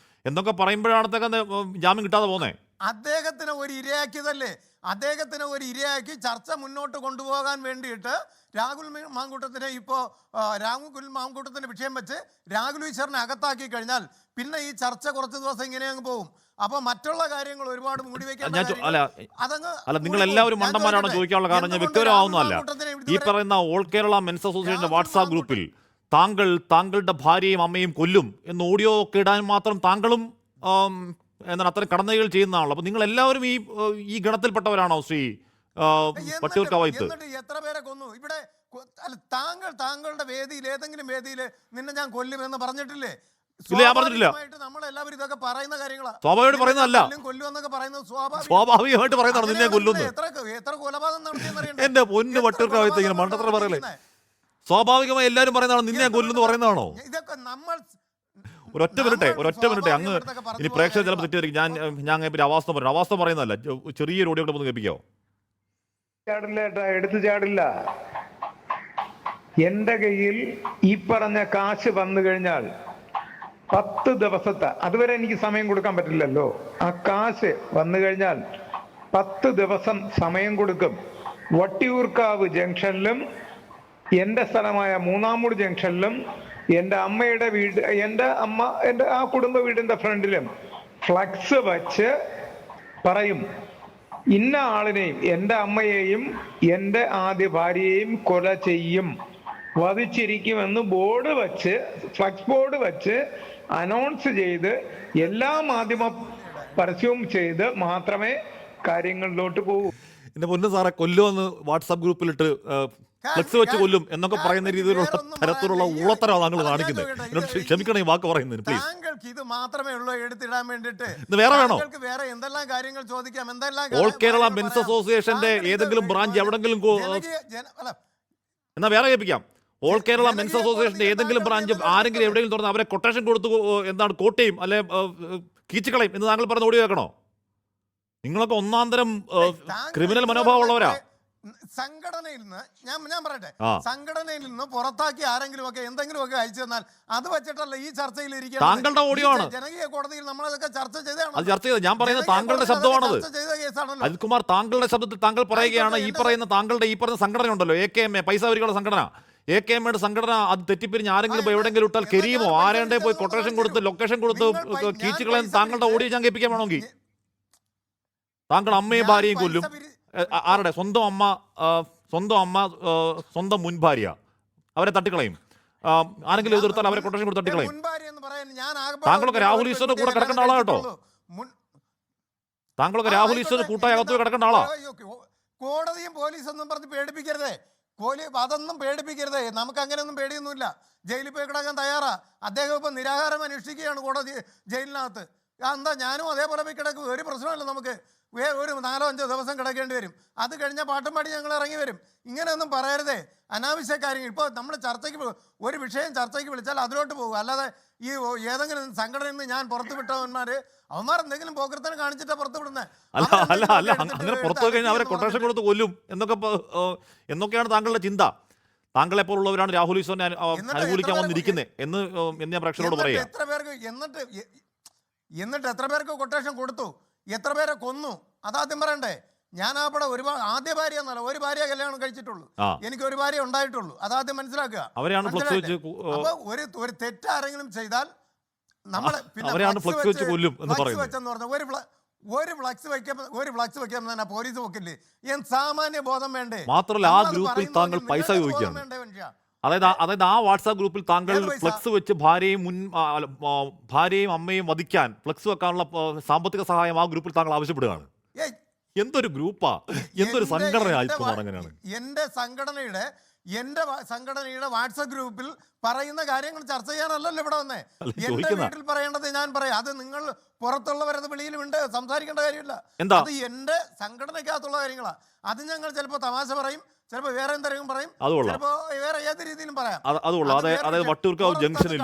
എന്നൊക്കെ പറയുമ്പോഴാണ് ജാമ്യം കിട്ടാതെ പോകുന്നത്. അദ്ദേഹത്തിന് ഒരു ഇരയാക്കിയതല്ലേ, അദ്ദേഹത്തിന് ഒരു ഇരയാക്കി ചർച്ച മുന്നോട്ട് കൊണ്ടുപോകാൻ വേണ്ടിയിട്ട് രാഹുൽ മാങ്കൂട്ടത്തിന്റെ വിഷയം വെച്ച് രാഹുൽ ഈശ്വറിനെ അകത്താക്കി കഴിഞ്ഞാൽ പിന്നെ ഈ ചർച്ച കുറച്ച് ദിവസം ഇങ്ങനെ അങ്ങ് പോകും. അപ്പൊ മറ്റുള്ള കാര്യങ്ങൾ ഒരുപാട് മൂടിവെക്കാൻ അല്ല, നിങ്ങൾ എല്ലാവരും മണ്ടന്മാരാണോ ചോദിക്കാനുള്ള കാരണം ഞാൻ വ്യക്തിപരമാവുന്നതല്ല. ഈ പറയുന്ന ഓൾ കേരള മെൻസ് അസോസിയേഷന്റെ വാട്സാപ്പ് ഗ്രൂപ്പിൽ താങ്കളുടെ ഭാര്യയും അമ്മയും കൊല്ലും എന്ന് ഓഡിയോ ഒക്കെ ഇടാൻ മാത്രം താങ്കളും എന്താണ് അത്തരം കടന്നകൾ ചെയ്യുന്നതാണല്ലോ. അപ്പൊ നിങ്ങൾ എല്ലാവരും ഈ ഗണത്തിൽപ്പെട്ടവരാണോ ശ്രീ വട്ടിയൂർക്കാവ്? എത്ര പേരെ കൊന്നു ഇവിടെ? താങ്കളുടെ വേദിയിൽ, ഏതെങ്കിലും വേദിയിൽ നിന്നെ ഞാൻ കൊല്ലുമെന്ന് പറഞ്ഞിട്ടില്ലേ? ഇല്ല, ഞാൻ പറഞ്ഞിട്ടില്ല. നമ്മളെല്ലാവരും ഇതൊക്കെ പറയുന്ന കാര്യങ്ങളാണ്, സ്വാഭാവികമായിട്ട് പറയുന്നതല്ല, കൊല്ലുമെന്നൊക്കെ പറയുന്നത് സ്വാഭാവികമായിട്ട് പറയുന്നതാണ്. നിന്നെ കൊല്ലുന്നു, എത്ര കൊലപാതകം നടത്തിയെന്നറിയണം. എന്റെ പൊന്ന് വട്ടിയൂർക്കാവ് ഇങ്ങനെ മണ്ടത്ര പറയലേ. സ്വാഭാവികമായി എല്ലാവരും പറയുന്നതാണ്, നിന്നെ കൊല്ലുന്നു പറയുന്നതാണോ? ഇതൊക്കെ നമ്മൾ ഒരൊറ്റ മിനിറ്റ് അങ്ങ് ഇനി പ്രേക്ഷകർ ചിലപ്പോൾ തെറ്റിദ്ധരിക്കും. ഞാൻ അവാസ്തവം പറയുന്നതല്ല, ചെറിയൊരു ഓഡിയോ ഒന്ന് കേൾപ്പിക്കാവോ? എടുത്തു ചാടില്ല. എന്റെ കയ്യിൽ ഈ പറഞ്ഞ കാശ് വന്നു കഴിഞ്ഞാൽ 10 ദിവസത്തെ, അതുവരെ എനിക്ക് സമയം കൊടുക്കാൻ പറ്റില്ലല്ലോ. ആ കാശ് വന്നു കഴിഞ്ഞാൽ 10 ദിവസം സമയം കൊടുക്കും. വട്ടിയൂർക്കാവ് ജംഗ്ഷനിലും എൻ്റെ സ്ഥലമായ മൂന്നാമൂട് ജംഗ്ഷനിലും എൻ്റെ അമ്മയുടെ വീട്, എൻ്റെ ആ കുടുംബ വീടിന്റെ ഫ്രണ്ടിലും ഫ്ലക്സ് വച്ച് പറയും, ഇന്ന ആളിനെയും എൻ്റെ അമ്മയെയും എൻ്റെ ആദ്യ ഭാര്യയെയും കൊല ചെയ്യും, വധിച്ചിരിക്കുമെന്ന് ബോർഡ് വച്ച്, ഫ്ലക്സ് ബോർഡ് വെച്ച് അനൗൺസ് ചെയ്ത് എല്ലാ മാധ്യമ പരസ്യവും ചെയ്ത് മാത്രമേ കാര്യങ്ങളിലോട്ട് പോകൂ. എന്റെ പൊന്നു സാറെ, കൊല്ലുമെന്ന് വാട്സാപ്പ് ഗ്രൂപ്പിലിട്ട് ഫ്ലെക്സ് വെച്ച് കൊല്ലും എന്നൊക്കെ പറയുന്ന രീതിയിലുള്ള തരത്തിലുള്ള ഊളത്തരം താങ്കൾ കാണിക്കുന്നത്. ക്ഷമിക്കണം ഈ വാക്ക് പറയുന്നതിന് പ്ലീസ്. താങ്കൾക്ക് ഇത് മാത്രമേ ഉള്ളൂ എടുത്തിടാൻ വേണ്ടിട്ട്, വേറെ വേണോ? വേറെ എന്തെല്ലാം കാര്യങ്ങൾ ചോദിക്കാം, എന്തെല്ലാം. ഓൾ കേരള മെൻസ് അസോസിയേഷന്റെ ഏതെങ്കിലും ബ്രാഞ്ച് എവിടെങ്കിലും എന്നാ വേറെ കേൾപ്പിക്കാം. ഓൾ കേരള മെൻസ് അസോസിയേഷന്റെ ഏതെങ്കിലും ബ്രാഞ്ച് ആരെങ്കിലും എവിടെയെങ്കിലും തുറന്ന് അവരെ കൊട്ടേഷൻ കൊടുത്തു എന്താണ് കോട്ടയും അല്ലെ കീച്ചുകളയും എന്ന് താങ്കൾ പറഞ്ഞ ഓടി വെക്കണോ? നിങ്ങളൊക്കെ ഒന്നാം തരം ക്രിമിനൽ മനോഭാവമുള്ളവരാ. സംഘടനയിൽ നിന്ന് ഞാൻ പറയട്ടെ, സംഘടനയിൽ നിന്ന് പുറത്താക്കി ആരെങ്കിലും ഒക്കെ എന്തെങ്കിലും ഒക്കെ അയച്ചു തന്നാൽ അത് വെച്ചിട്ടല്ല ഈ ചർച്ചയിൽ ഇരിക്കുന്നത്. താങ്കളുടെ ഓഡിയോ ആണ്. ജനകീയ കോടതിയിൽ നമ്മളതൊക്കെ ചർച്ച ചെയ്തതാണ്. അത് ചർച്ച ചെയ്ത് ഞാൻ പറയുന്നത് താങ്കളുടെ ശബ്ദമാണത്. അജിത്കുമാർ, താങ്കളുടെ ശബ്ദത്തിൽ താങ്കൾ പറയുകയാണ് ഈ പറയുന്ന താങ്കളുടെ ഈ പറഞ്ഞ സംഘടന ഉണ്ടല്ലോ, AKM, പൈസ വരികളുടെ സംഘടന, AKMയുടെ സംഘടന അത് തെറ്റിപ്പിരിഞ്ഞ് ആരെങ്കിലും പോയി എവിടെയെങ്കിലും ഇട്ടാൽ കെരിയുമോ? ആരെണ്ടെ പോയി കൊട്ടേഷൻ കൊടുത്ത് ലൊക്കേഷൻ കൊടുത്ത് കീച്ചുകളെ താങ്കളുടെ ഓഡിയോ ഞാൻ കേൾപ്പിക്കാൻ വേണമെങ്കിൽ താങ്കൾ അമ്മയും ഭാര്യയും കൊല്ലും. ആരുടെ? സ്വന്തം അമ്മ, സ്വന്തം മുൻ ഭാര്യ, അവരെ തട്ടിക്കളയും. ആരെങ്കിലും എതിർത്താൽ അവരെ കൊട്ടേഷൻ കൊടുത്ത് തട്ടിക്കളയും. താങ്കളൊക്കെ രാഹുൽ ഈശ്വറിന്റെ കൂടെ കിടക്കേണ്ട ആളാ കേട്ടോ. താങ്കളൊക്കെ രാഹുൽ ഈശ്വറിന്റെ കൂട്ടായി അകത്ത് കിടക്കേണ്ട ആളാ. കോടതിയും പോലീസൊന്നും പറഞ്ഞ് പേടിപ്പിക്കരുതേ. അതൊന്നും പേടിപ്പിക്കരുതേ. നമുക്ക് അങ്ങനെയൊന്നും പേടിയൊന്നുമില്ല. ജയിലിൽ പോയി കിടക്കാൻ തയ്യാറാ. അദ്ദേഹം ഇപ്പം നിരാഹാരം അനുഷ്ഠിക്കുകയാണ് കോടതി ജയിലിനകത്ത്. എന്താ ഞാനും അതേപോലെ പോയി കിടക്കും. ഒരു പ്രശ്നമല്ല. നമുക്ക് ഒരു 4-5 ദിവസം കിടക്കേണ്ടി വരും. അത് കഴിഞ്ഞാൽ പാട്ടും പാടി ഞങ്ങൾ ഇറങ്ങി വരും. ഇങ്ങനെയൊന്നും പറയരുതേ. അനാവശ്യ കാര്യങ്ങൾ ഇപ്പോൾ നമ്മൾ ചർച്ചയ്ക്ക് ഒരു വിഷയം ചർച്ചയ്ക്ക് വിളിച്ചാൽ അതിലോട്ട് പോകും. അല്ലാതെ ഈ ഏതെങ്കിലും സംഘടനയിൽ നിന്ന് ഞാൻ പുറത്തു അവന്മാർ എന്തെങ്കിലും പോക്കരത്തിന് കാണിച്ചിട്ടാ പുറത്തു വിടുന്നത്. അല്ല അങ്ങനെ പുറത്തു കഴിഞ്ഞാൽ അവരെ കൊട്ടേഷൻ കൊടുത്ത് കൊല്ലും എന്നൊക്കെയാണ് താങ്കളുടെ ചിന്ത. താങ്കളെപ്പോലുള്ളവരാണ് രാഹുൽ ഈശ്വറിനെ അനുകൂലിക്കാൻ വന്നിരിക്കുന്നത് എന്ന് ഞാൻ പ്രേക്ഷകരോട് പറയാം. എന്നിട്ട് എത്ര പേർക്ക് കൊട്ടേഷൻ കൊടുത്തു, എത്ര പേരെ കൊന്നു, അതാദ്യം പറയണ്ടേ. ഞാൻ അവിടെ ഒരുപാട് ആദ്യ ഭാര്യ എന്നല്ല, ഒരു ഭാര്യ കല്യാണം കഴിച്ചിട്ടുള്ളൂ. എനിക്ക് ഒരു ഭാര്യ ഉണ്ടായിട്ടുള്ളൂ. അതാദ്യം മനസ്സിലാക്കുക. അപ്പൊ ഒരു തെറ്റ് ആരെങ്കിലും ചെയ്താൽ നമ്മള് ഫ്ലക്സ് വെച്ചെന്ന് പറഞ്ഞാൽ ഒരു ഫ്ലക്സ് വെക്കാൻ തന്നെ പോലീസ് വെക്കില്ലേ? സാമാന്യ ബോധം വേണ്ടേ? മാത്രമല്ല ആ ഗ്രൂപ്പിൽ താങ്കൾ പൈസ ചോദിക്കുകയാണ്. അതായത് ആ വാട്സാപ്പ് ഗ്രൂപ്പിൽ താങ്കൾ ഫ്ലക്സ് വെച്ച് ഭാര്യയും അമ്മയും വധിക്കാൻ ഫ്ലക്സ് വെക്കാനുള്ള സാമ്പത്തിക സഹായം ആ ഗ്രൂപ്പിൽ താങ്കൾ ആവശ്യപ്പെടുകയാണ്. എന്തൊരു ഗ്രൂപ്പാ, എന്തൊരു സംഘടനയാണ് അങ്ങനെയാണ്. എന്റെ സംഘടനയുടെ വാട്സാപ്പ് ഗ്രൂപ്പിൽ പറയുന്ന കാര്യങ്ങൾ ചർച്ച ചെയ്യാനല്ലല്ലോ ഇവിടെ വന്നേ. എന്റെ വീട്ടിൽ പറയേണ്ടത് ഞാൻ പറയാം. അത് നിങ്ങൾ പുറത്തുള്ളവരത് വെളിയിലുണ്ട്, സംസാരിക്കേണ്ട കാര്യമില്ല. അത് എന്റെ സംഘടനയ്ക്കകത്തുള്ള കാര്യങ്ങളാ. അത് ഞങ്ങൾ ചിലപ്പോ തമാശ പറയും, ചിലപ്പോ വേറെ എന്തെങ്കിലും പറയും, ചിലപ്പോ വേറെ ഏത് രീതിയിലും പറയാം. അതായത് വട്ടിയൂർക്കാവ് ജംഗ്ഷനിൽ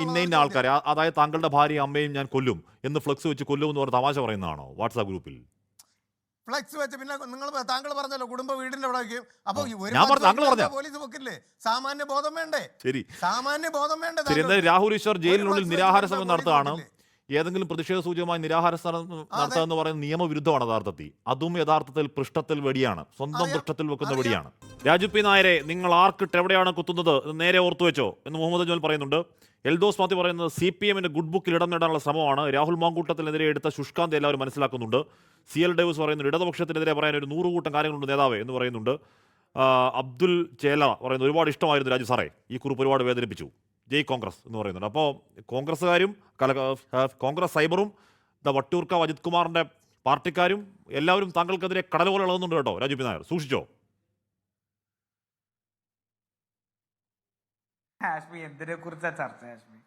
ഇന്ന ആൾക്കാർ, അതായത് താങ്കളുടെ ഭാര്യയും അമ്മയും ഞാൻ കൊല്ലും എന്ന് ഫ്ലക്സ് വെച്ച് കൊല്ലും എന്ന് പറഞ്ഞ തമാശ പറയുന്നതാണോ വാട്സാപ്പ് ഗ്രൂപ്പിൽ? ഫ്ലക്സ് വെച്ച് പിന്നെ താങ്കൾ പറഞ്ഞല്ലോ കുടുംബ വീടിന്റെ അവിടെ വയ്ക്കും. അപ്പൊ പോലീസ് വെക്കില്ലേ? സാമാന്യ ബോധം വേണ്ടേ? ശരി, സാമാന്യ ബോധം വേണ്ടേ? രാഹുൽ ഈശ്വർ ജയിലിനുള്ളിൽ നിരാഹാര സമരം നടത്തുകയാണ്. ഏതെങ്കിലും പ്രതിഷേധ സൂചകമായി നിരാഹാര സമരം നടത്തുക എന്ന് പറയുന്നത് നിയമവിരുദ്ധമാണ് യഥാർത്ഥത്തിൽ. അതും യഥാർത്ഥത്തിൽ പൃഷ്ഠത്തിൽ വെടിയാണ്, സ്വന്തം പൃഷ്ഠത്തിൽ വെക്കുന്ന വെടിയാണ്. രാജു പി നായരെ, നിങ്ങൾ ആർക്കിട്ട് എവിടെയാണ് കുത്തുന്നത് നേരെ ഓർത്തു വെച്ചോ എന്ന് മുഹമ്മദ് അജ്മൽ പറയുന്നുണ്ട്. എൽദോസ് മാത്യു പറയുന്നത് CPMന്റെ ഗുഡ് ബുക്കിൽ ഇടം നേടാനുള്ള ശ്രമമാണ്. രാഹുൽ മാങ്കൂട്ടത്തിനെതിരെ എടുത്ത ശുഷ്കാന്തി എല്ലാവരും മനസ്സിലാക്കുന്നുണ്ട്. CL ഡേവിസ് പറയുന്നുണ്ട് ഇടതുപക്ഷത്തിനെതിരെ പറയാൻ ഒരു 100 കൂട്ടം കാര്യങ്ങളുണ്ട് നേതാവേ എന്ന് പറയുന്നുണ്ട്. അബ്ദുൽ ചേല പറയുന്നത് ഒരുപാട് ഇഷ്ടമായിരുന്നു രാജു സാറേ, ഈ കുറിപ്പ് ഒരുപാട് വേദനിപ്പിച്ചു. ജയ് കോൺഗ്രസ് എന്ന് പറയുന്നുണ്ട്. അപ്പോൾ കോൺഗ്രസ്സുകാരും കോൺഗ്രസ് സൈബറും വട്ടിയൂർക്കാവ് അജിത് കുമാറിന്റെ പാർട്ടിക്കാരും എല്ലാവരും താങ്കൾക്കെതിരെ കടൽ പോലെ ഇളകുന്നുണ്ട് കേട്ടോ. രാജു പി നായർ സൂക്ഷിച്ചോ. ഹാഷ്മി, എന്തിനെ കുറിച്ചാ ചർച്ച? ഹാഷ്മി,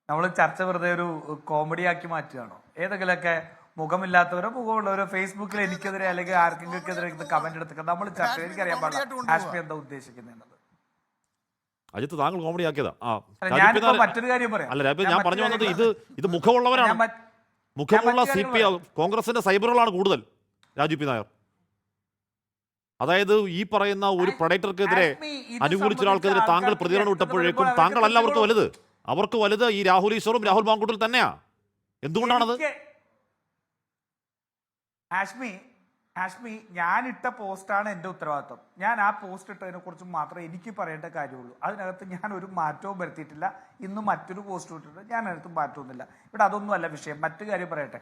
നമ്മൾ ചർച്ച വെറുതെ ഒരു കോമഡി ആക്കി മാറ്റുകയാണോ? ഏതെങ്കിലുമൊക്കെ മുഖമില്ലാത്തവരോ മുഖമുള്ളവരോ ഫേസ്ബുക്കിൽ എനിക്കെതിരെ അല്ലെങ്കിൽ ആർക്കെങ്കിലുമെതിരെ കമന്റ് എടുത്തൊക്കെ നമ്മൾ ചർച്ച, എനിക്കറിയാൻ പാടില്ല ഹാഷ്മി എന്താ ഉദ്ദേശിക്കുന്നത്. അജിത്ത്, താങ്കൾ കോമഡി ആക്കിയതാ. മറ്റൊരു കാര്യം പറയാം. അല്ല, ഞാൻ പറഞ്ഞു വന്നത് ഇത് മുഖമുള്ളവരാണ്. മുഖമുള്ള കോൺഗ്രസിന്റെ സൈബറുകളാണ് കൂടുതൽ. രാജു പി നായർ, അതായത് ഈ പറയുന്ന ഒരു പ്രൊഡക്ടർക്കെതിരെ അനുകൂലിച്ച ഒരാൾക്കെതിരെ താങ്കൾ പ്രതികരണം ഇട്ടപ്പോഴേക്കും താങ്കളല്ല അവർക്ക് വലുത് ഈ രാഹുൽ ഈശ്വറും രാഹുൽ മാങ്കൂട്ടൽ തന്നെയാ. എന്തുകൊണ്ടാണത്? ഹാഷ്മി, ഞാനിട്ട പോസ്റ്റാണ് എൻ്റെ ഉത്തരവാദിത്വം. ഞാൻ ആ പോസ്റ്റ് ഇട്ടതിനെ കുറിച്ച് മാത്രമേ എനിക്ക് പറയേണ്ട കാര്യമുള്ളൂ. അതിനകത്ത് ഞാൻ ഒരു മാറ്റവും വരുത്തിയിട്ടില്ല. ഇന്ന് മറ്റൊരു പോസ്റ്റ് ഇട്ടിട്ട് ഞാൻ അതിനകത്ത് മാറ്റമൊന്നുമില്ല. ഇവിടെ അതൊന്നും അല്ല വിഷയം. മറ്റു കാര്യം പറയട്ടെ.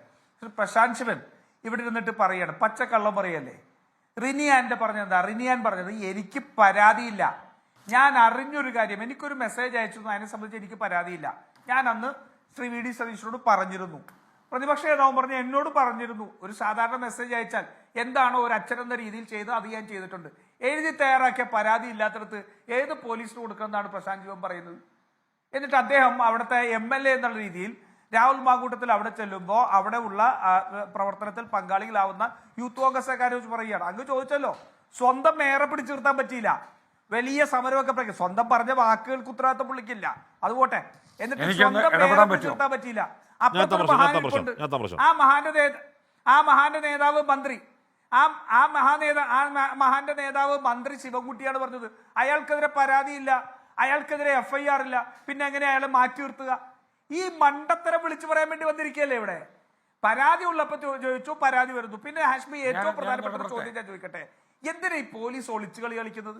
പ്രശാന്ത് ശിവൻ ഇവിടെ ഇരുന്നിട്ട് പറയാണ്, പച്ചക്കള്ളം പറയല്ലേ. റിനിയാൻ്റെ പറഞ്ഞത് റിനിയാൻ പറഞ്ഞത് എനിക്ക് പരാതിയില്ല, ഞാൻ അറിഞ്ഞൊരു കാര്യം, എനിക്കൊരു മെസ്സേജ് അയച്ചു, അതിനെ സംബന്ധിച്ച് എനിക്ക് പരാതിയില്ല. ഞാൻ അന്ന് ശ്രീ VD സതീശനോട് പറഞ്ഞിരുന്നു. പ്രതിപക്ഷ നേതാവും പറഞ്ഞ് എന്നോട് പറഞ്ഞിരുന്നു, ഒരു സാധാരണ മെസ്സേജ് അയച്ചാൽ എന്താണോ ഒരു അച്ഛനെന്ന രീതിയിൽ ചെയ്തത് അത് ഞാൻ ചെയ്തിട്ടുണ്ട്. എഴുതി തയ്യാറാക്കിയ പരാതി ഇല്ലാത്തടത്ത് ഏത് പോലീസിന് കൊടുക്കണമെന്നാണ് പ്രശാന്ത് ശിവൻ പറയുന്നത്. എന്നിട്ട് അദ്ദേഹം അവിടുത്തെ MLA എന്നുള്ള രീതിയിൽ രാഹുൽ മാങ്കൂട്ടത്തിൽ അവിടെ ചെല്ലുമ്പോൾ അവിടെ ഉള്ള പ്രവർത്തനത്തിൽ പങ്കാളികളാവുന്ന യൂത്ത് കോൺഗ്രസ്സുകാരെ വെച്ച് പറയുകയാണ്. അങ്ങ് ചോദിച്ചല്ലോ, സ്വന്തം മേയറെ പിടിച്ചു നിർത്താൻ പറ്റിയില്ല, വലിയ സമരമൊക്കെ സ്വന്തം പറഞ്ഞ വാക്കുകൾക്ക് ഉത്തരവാദിത്തം പുള്ളിക്കില്ല, അതുപോട്ടെ. എന്നിട്ട് സ്വന്തം മേയറെ പിടിച്ചു നിർത്താൻ പറ്റിയില്ല. ആ മഹാന്റെ നേതാവ് മന്ത്രി ശിവൻകുട്ടിയാണ് പറഞ്ഞത് അയാൾക്കെതിരെ പരാതിയില്ല, അയാൾക്കെതിരെ FIR ഇല്ല, പിന്നെ എങ്ങനെ അയാളെ മാറ്റി നിർത്തുക? ഈ മണ്ടത്തരം വിളിച്ചു പറയാൻ വേണ്ടി വന്നിരിക്കുകയല്ലേ ഇവിടെ. പരാതി ഉള്ളപ്പോ ചോദിച്ചു, പരാതി വരുന്നു. പിന്നെ ഹാഷ്മി, ഏറ്റവും പ്രധാനപ്പെട്ട ചോദ്യം ഞാൻ ചോദിക്കട്ടെ, എന്തിനാ ഈ പോലീസ് ഒളിച്ചു കളി കളിക്കുന്നത്?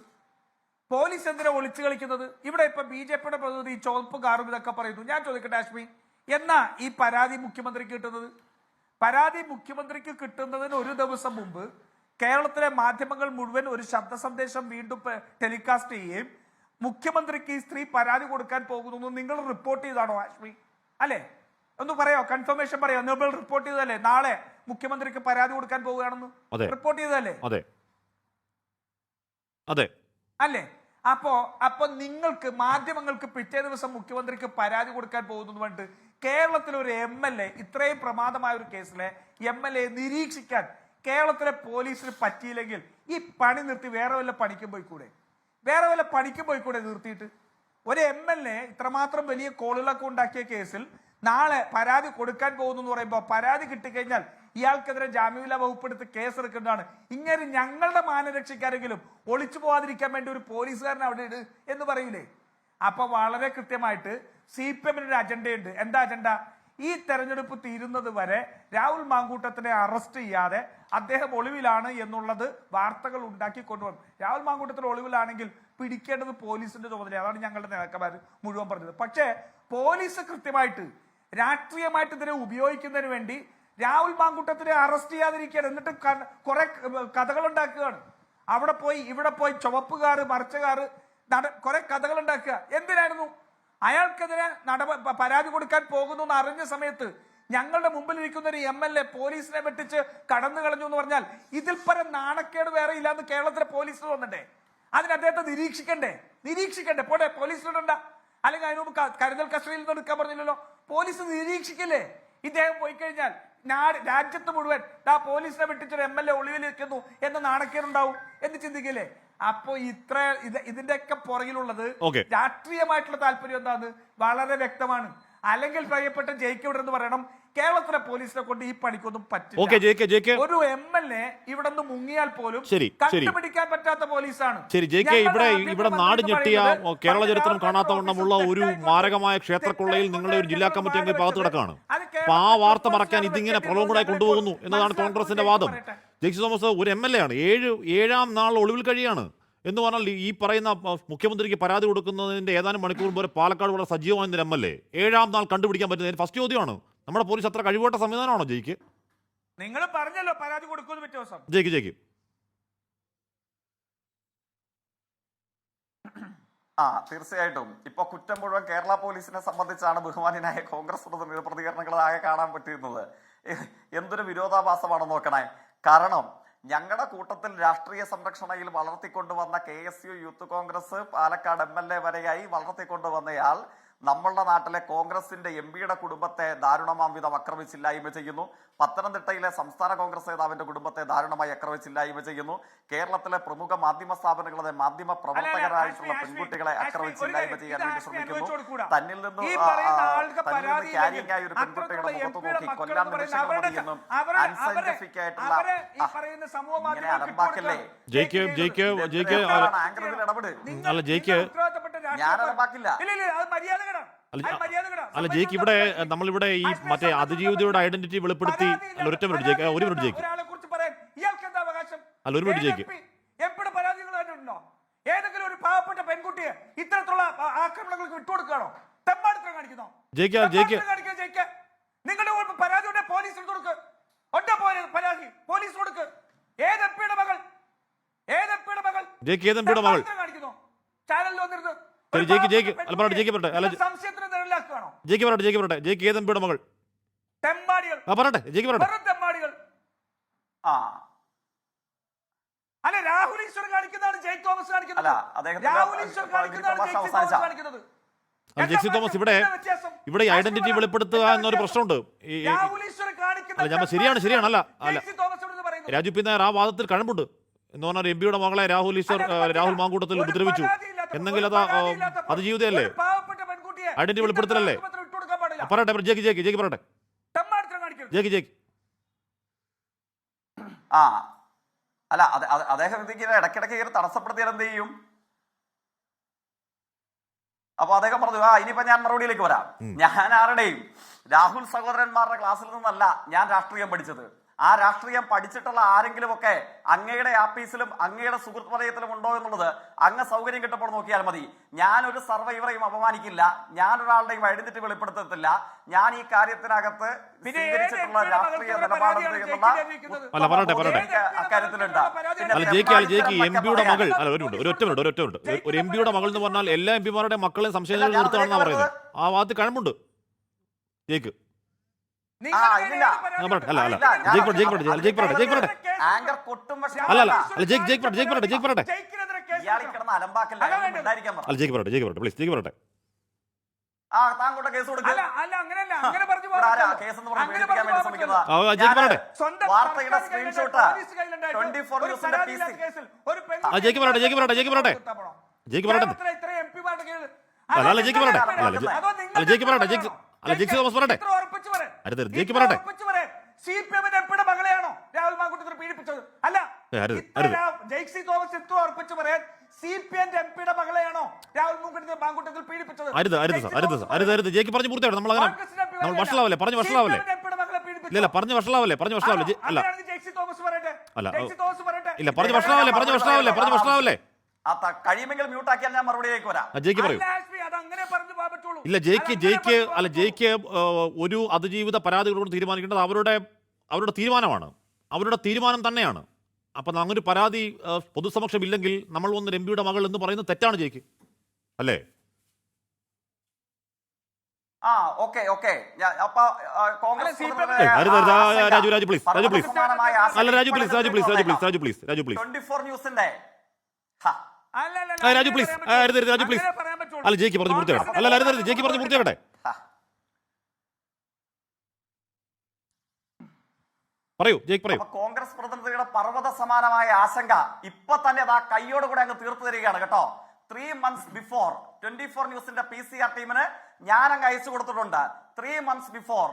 പോലീസ് എന്തിനാ ഒളിച്ചു കളിക്കുന്നത്? ഇവിടെ ഇപ്പൊ BJP-യുടെ പ്രതിനിധി ചുവപ്പ് കാറും ഇതൊക്കെ പറയുന്നു. ഞാൻ ചോദിക്കട്ടെ ഹാഷ്മി, എന്നാ ഈ പരാതി മുഖ്യമന്ത്രിക്ക് കിട്ടുന്നത്? പരാതി മുഖ്യമന്ത്രിക്ക് കിട്ടുന്നതിന് ഒരു ദിവസം മുമ്പ് കേരളത്തിലെ മാധ്യമങ്ങൾ മുഴുവൻ ഒരു ശബ്ദ സന്ദേശം വീണ്ടും ടെലികാസ്റ്റ് ചെയ്യുകയും മുഖ്യമന്ത്രിക്ക് ഈ സ്ത്രീ പരാതി കൊടുക്കാൻ പോകുന്നു നിങ്ങൾ റിപ്പോർട്ട് ചെയ്താണോ ഹാഷ്മി? അല്ലേ? ഒന്ന് പറയോ, കൺഫർമേഷൻ പറയോ? നിങ്ങൾ റിപ്പോർട്ട് ചെയ്തതല്ലേ നാളെ മുഖ്യമന്ത്രിക്ക് പരാതി കൊടുക്കാൻ പോവുകയാണെന്ന്? റിപ്പോർട്ട് ചെയ്തതല്ലേ? അതെ അല്ലേ? അപ്പോ നിങ്ങൾക്ക് മാധ്യമങ്ങൾക്ക് പിറ്റേ ദിവസം മുഖ്യമന്ത്രിക്ക് പരാതി കൊടുക്കാൻ പോകുന്നു പറഞ്ഞിട്ട് കേരളത്തിലെ ഒരു MLA, ഇത്രയും പ്രമാദമായ ഒരു കേസിലെ MLA നിരീക്ഷിക്കാൻ കേരളത്തിലെ പോലീസിന് പറ്റിയില്ലെങ്കിൽ ഈ പണി നിർത്തി വേറെ വല്ല പണിക്കും പോയിക്കൂടെ? നിർത്തിയിട്ട് ഒരു MLA ഇത്രമാത്രം വലിയ കോളുകളൊക്കെ ഉണ്ടാക്കിയ കേസിൽ നാളെ പരാതി കൊടുക്കാൻ പോകുന്നു എന്ന് പറയുമ്പോൾ പരാതി കിട്ടിക്കഴിഞ്ഞാൽ ഇയാൾക്കെതിരെ ജാമ്യമില്ലാ വകുപ്പെടുത്ത് കേസെടുക്കേണ്ടതാണ്. ഇങ്ങനെ ഞങ്ങളുടെ മാനരക്ഷയ്ക്കാരെങ്കിലും ഒളിച്ചു പോകാതിരിക്കാൻ വേണ്ടി ഒരു പോലീസുകാരൻ അവിടെ ഇട് എന്ന് പറയൂലേ? അപ്പൊ വളരെ കൃത്യമായിട്ട് CPM-ന് ഒരു അജണ്ടയുണ്ട്. എന്താ അജണ്ട? ഈ തെരഞ്ഞെടുപ്പ് തീരുന്നത് വരെ രാഹുൽ മാങ്കൂട്ടത്തിനെ അറസ്റ്റ് ചെയ്യാതെ അദ്ദേഹം ഒളിവിലാണ് എന്നുള്ളത് വാർത്തകൾ ഉണ്ടാക്കി കൊണ്ടുപോകും. രാഹുൽ മാങ്കൂട്ടത്തിൽ ഒളിവിലാണെങ്കിൽ പിടിക്കേണ്ടത് പോലീസിന്റെ ചുമതല. അതാണ് ഞങ്ങളുടെ നേതാക്കന്മാർ മുഴുവൻ പറഞ്ഞത്. പക്ഷേ പോലീസ് കൃത്യമായിട്ട് രാഷ്ട്രീയമായിട്ട് ഇതിനെ ഉപയോഗിക്കുന്നതിന് വേണ്ടി രാഹുൽ മാങ്കൂട്ടത്തിനെ അറസ്റ്റ് ചെയ്യാതിരിക്കുകയാണ്. എന്നിട്ട് കുറെ കഥകൾ ഉണ്ടാക്കുകയാണ്. അവിടെ പോയി ഇവിടെ പോയി ചുവപ്പുകാര് മറിച്ചകാര് കുറെ കഥകൾ ഉണ്ടാക്കുക. എന്തിനായിരുന്നു? അയാൾക്കെതിരെ പരാതി കൊടുക്കാൻ പോകുന്നു എന്ന് അറിഞ്ഞ സമയത്ത് ഞങ്ങളുടെ മുമ്പിൽ ഇരിക്കുന്ന ഒരു MLA പോലീസിനെ വെട്ടിച്ച് കടന്നു കളഞ്ഞു എന്ന് പറഞ്ഞാൽ ഇതിൽ പരം നാണക്കേട് വേറെ ഇല്ലാന്ന് കേരളത്തിലെ പോലീസിൽ വന്നിട്ടേ. അതിന് അദ്ദേഹത്തെ നിരീക്ഷിക്കണ്ടേ? പോട്ടെ, പോലീസിലുണ്ട, അല്ലെങ്കിൽ അതിന് മുമ്പ് കരുതൽ കസ്റ്റഡിയിൽ നിന്ന് എടുക്കാൻ പറഞ്ഞില്ലല്ലോ. പോലീസ് നിരീക്ഷിക്കില്ലേ? ഇദ്ദേഹം പോയി കഴിഞ്ഞാൽ രാജ്യത്ത് മുഴുവൻ പോലീസിനെ വെട്ടിച്ചൊരു MLA ഒളിവിൽ വെക്കുന്നു എന്ന നാണക്കേടുണ്ടാവും എന്ന് ചിന്തിക്കില്ലേ? അപ്പോ ഇതിന്റെയൊക്കെ പുറകിലുള്ളത് രാഷ്ട്രീയമായിട്ടുള്ള താല്പര്യം എന്താന്ന് വളരെ വ്യക്തമാണ്. അല്ലെങ്കിൽ പ്രിയപ്പെട്ട ജയിക്ക് എന്ന് പറയണം, കേരളത്തിലെ പോലീസിനെ കൊണ്ട് ഈ പണിക്കൊന്നും പറ്റില്ല. ഒരു MLA ഇവിടെ നിന്ന് മുങ്ങിയാൽ പോലും കണ്ടുപിടിക്കാൻ പറ്റാത്ത പോലീസാണ്. ഇവിടെ നാട് ഞെട്ടിയ കേരള ചരിത്രം കാണാത്തവണ്ണമുള്ള ഒരു മാരകമായ ക്ഷേത്രക്കൊള്ളയിൽ നിങ്ങളുടെ ഒരു ജില്ലാ കമ്മിറ്റി അംഗം ഭാഗത്ത് കിടക്കാണ്. അപ്പൊ ആ വാർത്ത മറക്കാൻ ഇതിങ്ങനെ പ്രലോഭനമായി കൊണ്ടുപോകുന്നു എന്നതാണ് കോൺഗ്രസിന്റെ വാദം. ജെയ്സി തോമസ് ഒരു MLA ആണ്, ഏഴാം നാൾ ഒളിവിൽ കഴിയാണ് എന്ന് പറഞ്ഞാൽ ഈ പറയുന്ന മുഖ്യമന്ത്രിക്ക് പരാതി കൊടുക്കുന്നതിന്റെ ഏതാനും മണിക്കൂർ മുമ്പ് പാലക്കാട് വളരെ സജീവമായ MLA 7-ാം നാൾ കണ്ടുപിടിക്കാൻ പറ്റുന്നത് ഫസ്റ്റ് ചോദ്യമാണ്. നമ്മുടെ പോലീസ് അത്ര കഴിവുകെട്ട സംവിധാനമാണോ ജയിക്ക്? നിങ്ങൾ പറഞ്ഞല്ലോ പരാതി കൊടുക്കുന്നു പിറ്റേ ദിവസം. ജയിക്ക് തീർച്ചയായിട്ടും ഇപ്പൊ കുറ്റം മുഴുവൻ കേരള പോലീസിനെ സംബന്ധിച്ചാണ് ബഹുമാനായ കോൺഗ്രസ് പ്രതികരണങ്ങൾ ആകെ കാണാൻ പറ്റുന്നത്. എന്തൊരു വിരോധാഭാസമാണ് നോക്കണേ. കാരണം ഞങ്ങളുടെ കൂട്ടത്തിൽ രാഷ്ട്രീയ സംരക്ഷണയിൽ വളർത്തിക്കൊണ്ടുവന്ന KSU youth Congress Palakkad MLA വരെയായി വളർത്തിക്കൊണ്ടുവന്നയാൾ നമ്മളുടെ നാട്ടിലെ കോൺഗ്രസിന്റെ MP-യുടെ കുടുംബത്തെ ദാരുണമാം വിധം ആക്രമിച്ചില്ലായ്മ ചെയ്യുന്നു. പത്തനംതിട്ടയിലെ സംസ്ഥാന കോൺഗ്രസ് നേതാവിന്റെ കുടുംബത്തെ ദാരുണമായി ആക്രമിച്ചില്ലായ്മ ചെയ്യുന്നു. കേരളത്തിലെ പ്രമുഖ മാധ്യമ സ്ഥാപനങ്ങളെ മാധ്യമ പ്രവർത്തകരായിട്ടുള്ള പെൺകുട്ടികളെ ആക്രമിച്ചില്ലായ്മ ചെയ്യാൻ വേണ്ടി ശ്രമിക്കുന്നു. തന്നിൽ നിന്ന് ക്യാരിങ് ആയ ഒരു പെൺകുട്ടിയുടെ മുഖത്ത് നോക്കി കൊല്ലാൻ നിമിഷങ്ങൾ മതിയെന്നും അൺസയന്റിഫിക് ആയിട്ടുള്ള ഇങ്ങനെ അലമ്പാക്കല്ലേ ആങ്കറിൽ ഇടപെട്. ഞാൻ അലമ്പാക്കില്ല. അല്ല ജയിക്ക്, ഇവിടെ നമ്മളിവിടെ ഈ മറ്റേ അതിജീവിതയുടെ ഐഡന്റിറ്റി വെളിപ്പെടുത്തി ഒരു മിനിറ്റ് ജയിക്ക് ഒരു മിനിറ്റ് ജയിക്ക് ഏതെങ്കിലും ഒരു പാവപ്പെട്ട പെൺകുട്ടിയെ ഇത്തരത്തിലുള്ള ആക്രമണങ്ങൾക്ക് വിട്ടുകൊടുക്കുകയാണോ? തെമ്മാടിത്തരം കാണിക്കുന്നോ? നിങ്ങളുടെ പരാതി ഉണ്ടെ പോലീസിന് കൊടുക്ക്. പരാതി പോലീസിന് കൊടുക്ക്. ഏത് എംപിയുടെ മകൾ കാണിക്കുന്നു ചാനലിൽ വന്നിരുന്നു? അല്ലെ രാഹുൽ ഈശ്വർ കാണിക്കുന്നതാണ് ജയ് തോമസ് കാണിക്കുന്നത്. ജെയ്സി തോമസ് ഇവിടെ ഐഡന്റിറ്റി വെളിപ്പെടുത്തുക എന്നൊരു പ്രശ്നമുണ്ട്. ശരിയാണ്. അല്ല രാജു പി നായർ ആ വാദത്തിൽ കഴമ്പുണ്ട് എന്ന് പറഞ്ഞാൽ MP-യുടെ മകളെ രാഹുൽ മാങ്കൂട്ടത്തിൽ ഉപദ്രവിച്ചു എന്നെങ്കിൽ അത് അതിജീവിതയല്ലേ, ഐഡന്റിറ്റി വെളിപ്പെടുത്തലല്ലേ? പറയട്ടെ ജയിക്ക് പറയട്ടെ. അല്ല അദ്ദേഹം ഇതിങ്ങനെ ഇടയ്ക്കിടയ്ക്ക് തടസ്സപ്പെടുത്തിയാൽ എന്ത് ചെയ്യും? അപ്പൊ അദ്ദേഹം പറഞ്ഞു ഇനിയിപ്പോ ഞാൻ മറുപടിയിലേക്ക് വരാം. ഞാൻ ആരുടെയും രാഹുൽ സഹോദരന്മാരുടെ ക്ലാസ്സിൽ നിന്നല്ല ഞാൻ രാഷ്ട്രീയം പഠിച്ചത്. ആ രാഷ്ട്രീയം പഠിച്ചിട്ടുള്ള ആരെങ്കിലുമൊക്കെ അങ്ങയുടെ ആപ്പീസിലും അങ്ങയുടെ സുഹൃത്ത് വലയത്തിലും ഉണ്ടോ എന്നുള്ളത് അങ്ങ് സൗകര്യം കിട്ടപ്പോൾ നോക്കിയാൽ മതി. ഞാനൊരു സർവൈവറെയും അപമാനിക്കില്ല, ഞാനൊരാളുടെയും ഐഡന്റിറ്റി വെളിപ്പെടുത്തത്തില്ല, ഞാൻ ഈ കാര്യത്തിനകത്ത് സ്വീകരിച്ചിട്ടുള്ള രാഷ്ട്രീയ നിലപാട് അക്കാര്യത്തിലുണ്ട്. എംപിയുടെ മകൾ ഒരു എംപിയുടെ മകൾ എന്ന് പറഞ്ഞാൽ എല്ലാ എംപിമാരുടെ മക്കളെ സംശയം നിർത്തുകയാണെന്നാ പറയുന്നത്. ആ ഭാഗത്ത് കഴമ്പുണ്ട് ജയിക്ക്. മകളെയാണോ രാഹുൽ മാങ്കൂട്ടത്തിൽ പീഡിപ്പിച്ചത്? അല്ല, ജെയ്സി തോമസ് എത്ര ഉറപ്പിച്ചു പറയാൻ CPM എംപിയുടെ മകളെയാണോ രാഹുൽ മാങ്കൂട്ടത്തിൽ പീഡിപ്പിച്ചത്? കഴിയുമെങ്കിൽ മ്യൂട്ടാക്കിയാൽ ഞാൻ മറുപടിയിലേക്ക് വരാം. ഇല്ല, ജയിക്ക് ഒരു അതിജീവിത പരാതികളോട് തീരുമാനിക്കേണ്ടത് അവരുടെ തീരുമാനമാണ്, അവരുടെ തീരുമാനം തന്നെയാണ്. അപ്പം അങ്ങനെ ഒരു പരാതി പൊതുസമക്ഷം ഇല്ലെങ്കിൽ നമ്മൾ വന്ന് എംപിയുടെ മകൾ എന്ന് പറയുന്നത് തെറ്റാണ് ജയിക്ക്, അല്ലേ? രാജു പ്ലീസ്. അല്ല, ജയിക്ക് പറഞ്ഞു പൂർത്തിയാകട്ടെ. ജയിക്ക് പറഞ്ഞു പൂർത്തിയാകട്ടെ. പറയൂ ജയിക്ക്, പറയൂ. കോൺഗ്രസ് പ്രതിനിധിയുടെ പർവ്വത സമാനമായ ആശങ്ക ഇപ്പൊ തന്നെ അതാ കൈയോടുകൂടെ അങ്ങ് തീർത്തു തരികയാണ് കേട്ടോ. 3 months ബിഫോർ 24 ന്യൂസിന്റെ PCR ടീമിന് ഞാൻ അങ്ങ് അയച്ചു കൊടുത്തിട്ടുണ്ട്. 3 months ബിഫോർ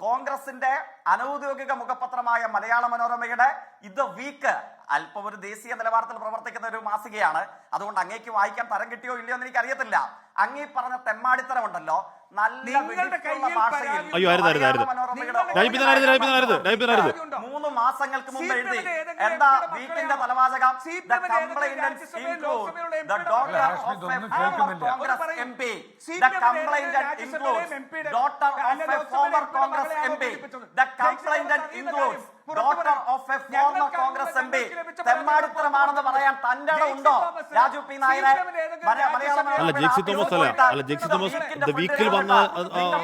കോൺഗ്രസിന്റെ അനൌദ്യോഗിക മുഖപത്രമായ മലയാള മനോരമയുടെ ഇത് വീക്ക്, അല്പം ഒരു ദേശീയ നിലവാരത്തിൽ പ്രവർത്തിക്കുന്ന ഒരു മാസികയാണ്. അതുകൊണ്ട് അങ്ങേക്ക് വായിക്കാൻ തരം കിട്ടിയോ ഇല്ലയോ എന്ന് എനിക്ക് അറിയത്തില്ല. അങ്ങീ പറഞ്ഞ തെമ്മാടിത്തരം ഉണ്ടല്ലോ, നല്ല ഭാഷയിൽ 3 മാസങ്ങൾക്ക് മുമ്പ് എഴുതി. എന്താ വീക്കിന്റെ തലവാചകം? തെമ്മാടിത്തരമാണെന്ന് പറയാൻ തന്റെ ഉണ്ടോ രാജു പി നായരെ?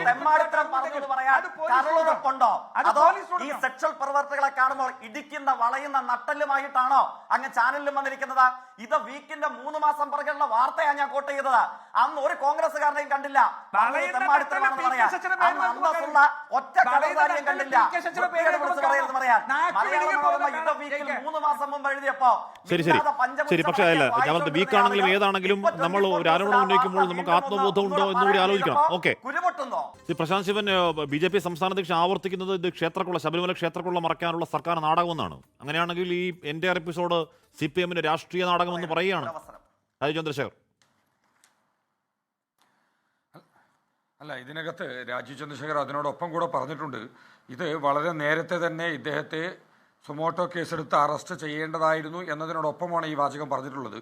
തെമ്മാടിത്തരം പറഞ്ഞത് പറയാൻ കരളുറപ്പുണ്ടോ? അതോ ഈ സെക്ഷൽ പ്രവർത്തികളെ കാണുമ്പോൾ ഇടിക്കുന്ന വളയുന്ന നട്ടല്ലുമായിട്ടാണോ അങ്ങ് ചാനലിലും വന്നിരിക്കുന്നത്? ഇത് വീക്കിന്റെ 3 മാസം പുറകെയുള്ള വാർത്തയാണ് ഞാൻ കോട്ട് ചെയ്തത്. അന്ന് ഒരു കോൺഗ്രസ്സുകാരനെയും കണ്ടില്ല തെമ്മാടിത്തരമാണെന്ന് പറയാൻ. അന്ന് അന്തസ്സുള്ള ഒറ്റ കളകാരിയും കണ്ടില്ല. പറയാൻ ശരി, പക്ഷേ അല്ല, വീക്കാണെങ്കിലും ഏതാണെങ്കിലും നമ്മൾ ഒരു ആരോപണം ഉന്നയിക്കുമ്പോൾ നമുക്ക് ആത്മബോധം ഉണ്ടോ എന്നുകൂടി ആലോചിക്കണം. ഓക്കെ, പ്രശാന്ത് ശിവൻ BJP സംസ്ഥാന അധ്യക്ഷൻ ആവർത്തിക്കുന്നത് ഇത് ക്ഷേത്രക്കുള്ള ശബരിമല ക്ഷേത്രക്കുള്ള മറയ്ക്കാനുള്ള സർക്കാർ നാടകമെന്നാണ്. അങ്ങനെയാണെങ്കിൽ ഈ എൻ്റെ എപ്പിസോഡ് CPM-ന്റെ രാഷ്ട്രീയ നാടകമെന്ന് പറയുകയാണ് രാജീവ് ചന്ദ്രശേഖർ. അല്ല, ഇതിനകത്ത് രാജീവ് ചന്ദ്രശേഖർ അതിനോടൊപ്പം കൂടെ പറഞ്ഞിട്ടുണ്ട്, ഇത് വളരെ നേരത്തെ തന്നെ ഇദ്ദേഹത്തെ സുമോട്ടോ കേസെടുത്ത് അറസ്റ്റ് ചെയ്യേണ്ടതായിരുന്നു എന്നതിനോടൊപ്പമാണ് ഈ വാചകം പറഞ്ഞിട്ടുള്ളത്.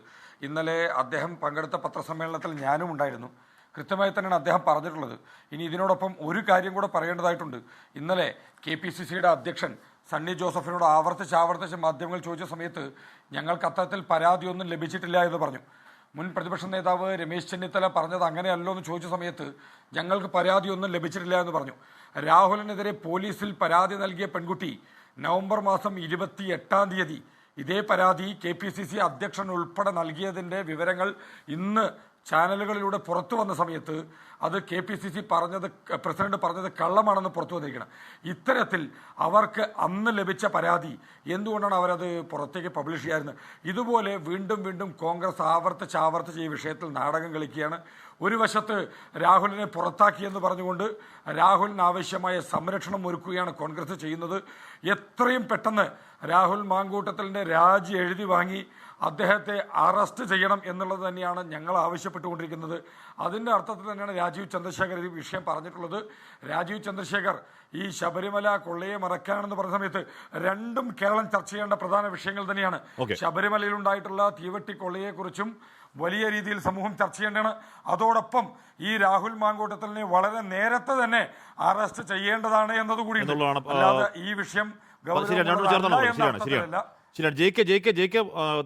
ഇന്നലെ അദ്ദേഹം പങ്കെടുത്ത പത്രസമ്മേളനത്തിൽ ഞാനും ഉണ്ടായിരുന്നു. കൃത്യമായി തന്നെയാണ് അദ്ദേഹം പറഞ്ഞിട്ടുള്ളത്. ഇനി ഇതിനോടൊപ്പം ഒരു കാര്യം കൂടെ പറയേണ്ടതായിട്ടുണ്ട്. ഇന്നലെ KPCCയുടെ അധ്യക്ഷൻ സണ്ണി ജോസഫിനോട് ആവർത്തിച്ച് മാധ്യമങ്ങൾ ചോദിച്ച സമയത്ത് ഞങ്ങൾക്ക് അത്തരത്തിൽ പരാതിയൊന്നും ലഭിച്ചിട്ടില്ല എന്ന് പറഞ്ഞു. മുൻ പ്രതിപക്ഷ നേതാവ് രമേശ് ചെന്നിത്തല പറഞ്ഞത് അങ്ങനെയല്ലോ എന്ന് ചോദിച്ച സമയത്ത് ഞങ്ങൾക്ക് പരാതിയൊന്നും ലഭിച്ചിട്ടില്ല എന്ന് പറഞ്ഞു. രാഹുലിനെതിരെ പോലീസിൽ പരാതി നൽകിയ പെൺകുട്ടി നവംബർ മാസം 28-ാം തീയതി ഇതേ പരാതി KPCC അധ്യക്ഷൻ ഉൾപ്പെടെ നൽകിയതിൻ്റെ വിവരങ്ങൾ ഇന്ന് ചാനലുകളിലൂടെ പുറത്തു വന്ന സമയത്ത് അത് KPCC പ്രസിഡന്റ് പറഞ്ഞത് കള്ളമാണെന്ന് പുറത്തു വന്നിരിക്കണം. ഇത്തരത്തിൽ അവർക്ക് അന്ന് ലഭിച്ച പരാതി എന്തുകൊണ്ടാണ് അവരത് പുറത്തേക്ക് പബ്ലിഷ് ചെയ്യാറുന്നത്? ഇതുപോലെ വീണ്ടും കോൺഗ്രസ് ആവർത്തിച്ച് ഈ വിഷയത്തിൽ നാടകം കളിക്കുകയാണ്. ഒരു വശത്ത് രാഹുലിനെ പുറത്താക്കിയെന്ന് പറഞ്ഞുകൊണ്ട് രാഹുലിന് ആവശ്യമായ സംരക്ഷണം ഒരുക്കുകയാണ് കോൺഗ്രസ് ചെയ്യുന്നത്. എത്രയും പെട്ടെന്ന് രാഹുൽ മാങ്കൂട്ടത്തിലിൻ്റെ രാജി എഴുതി വാങ്ങി അദ്ദേഹത്തെ അറസ്റ്റ് ചെയ്യണം എന്നുള്ളത് തന്നെയാണ് ഞങ്ങൾ ആവശ്യപ്പെട്ടുകൊണ്ടിരിക്കുന്നത്. അതിൻ്റെ അർത്ഥത്തിൽ തന്നെയാണ് രാജീവ് ചന്ദ്രശേഖർ ഈ വിഷയം പറഞ്ഞിട്ടുള്ളത്. രാജീവ് ചന്ദ്രശേഖർ ഈ ശബരിമല കൊള്ളയെ മറക്കാനെന്ന് പറഞ്ഞ സമയത്ത് രണ്ടും കേരളം ചർച്ച ചെയ്യേണ്ട പ്രധാന വിഷയങ്ങൾ തന്നെയാണ്. ശബരിമലയിൽ ഉണ്ടായിട്ടുള്ള തീവെട്ടി കൊള്ളയെക്കുറിച്ചും വലിയ രീതിയിൽ സമൂഹം ചർച്ച ചെയ്യേണ്ടതാണ്. അതോടൊപ്പം ഈ രാഹുൽ മാങ്കൂട്ടത്തിലിനെ വളരെ നേരത്തെ തന്നെ അറസ്റ്റ് ചെയ്യേണ്ടതാണ് എന്നതുകൂടി. അല്ലാതെ ഈ വിഷയം ജെ.കെ.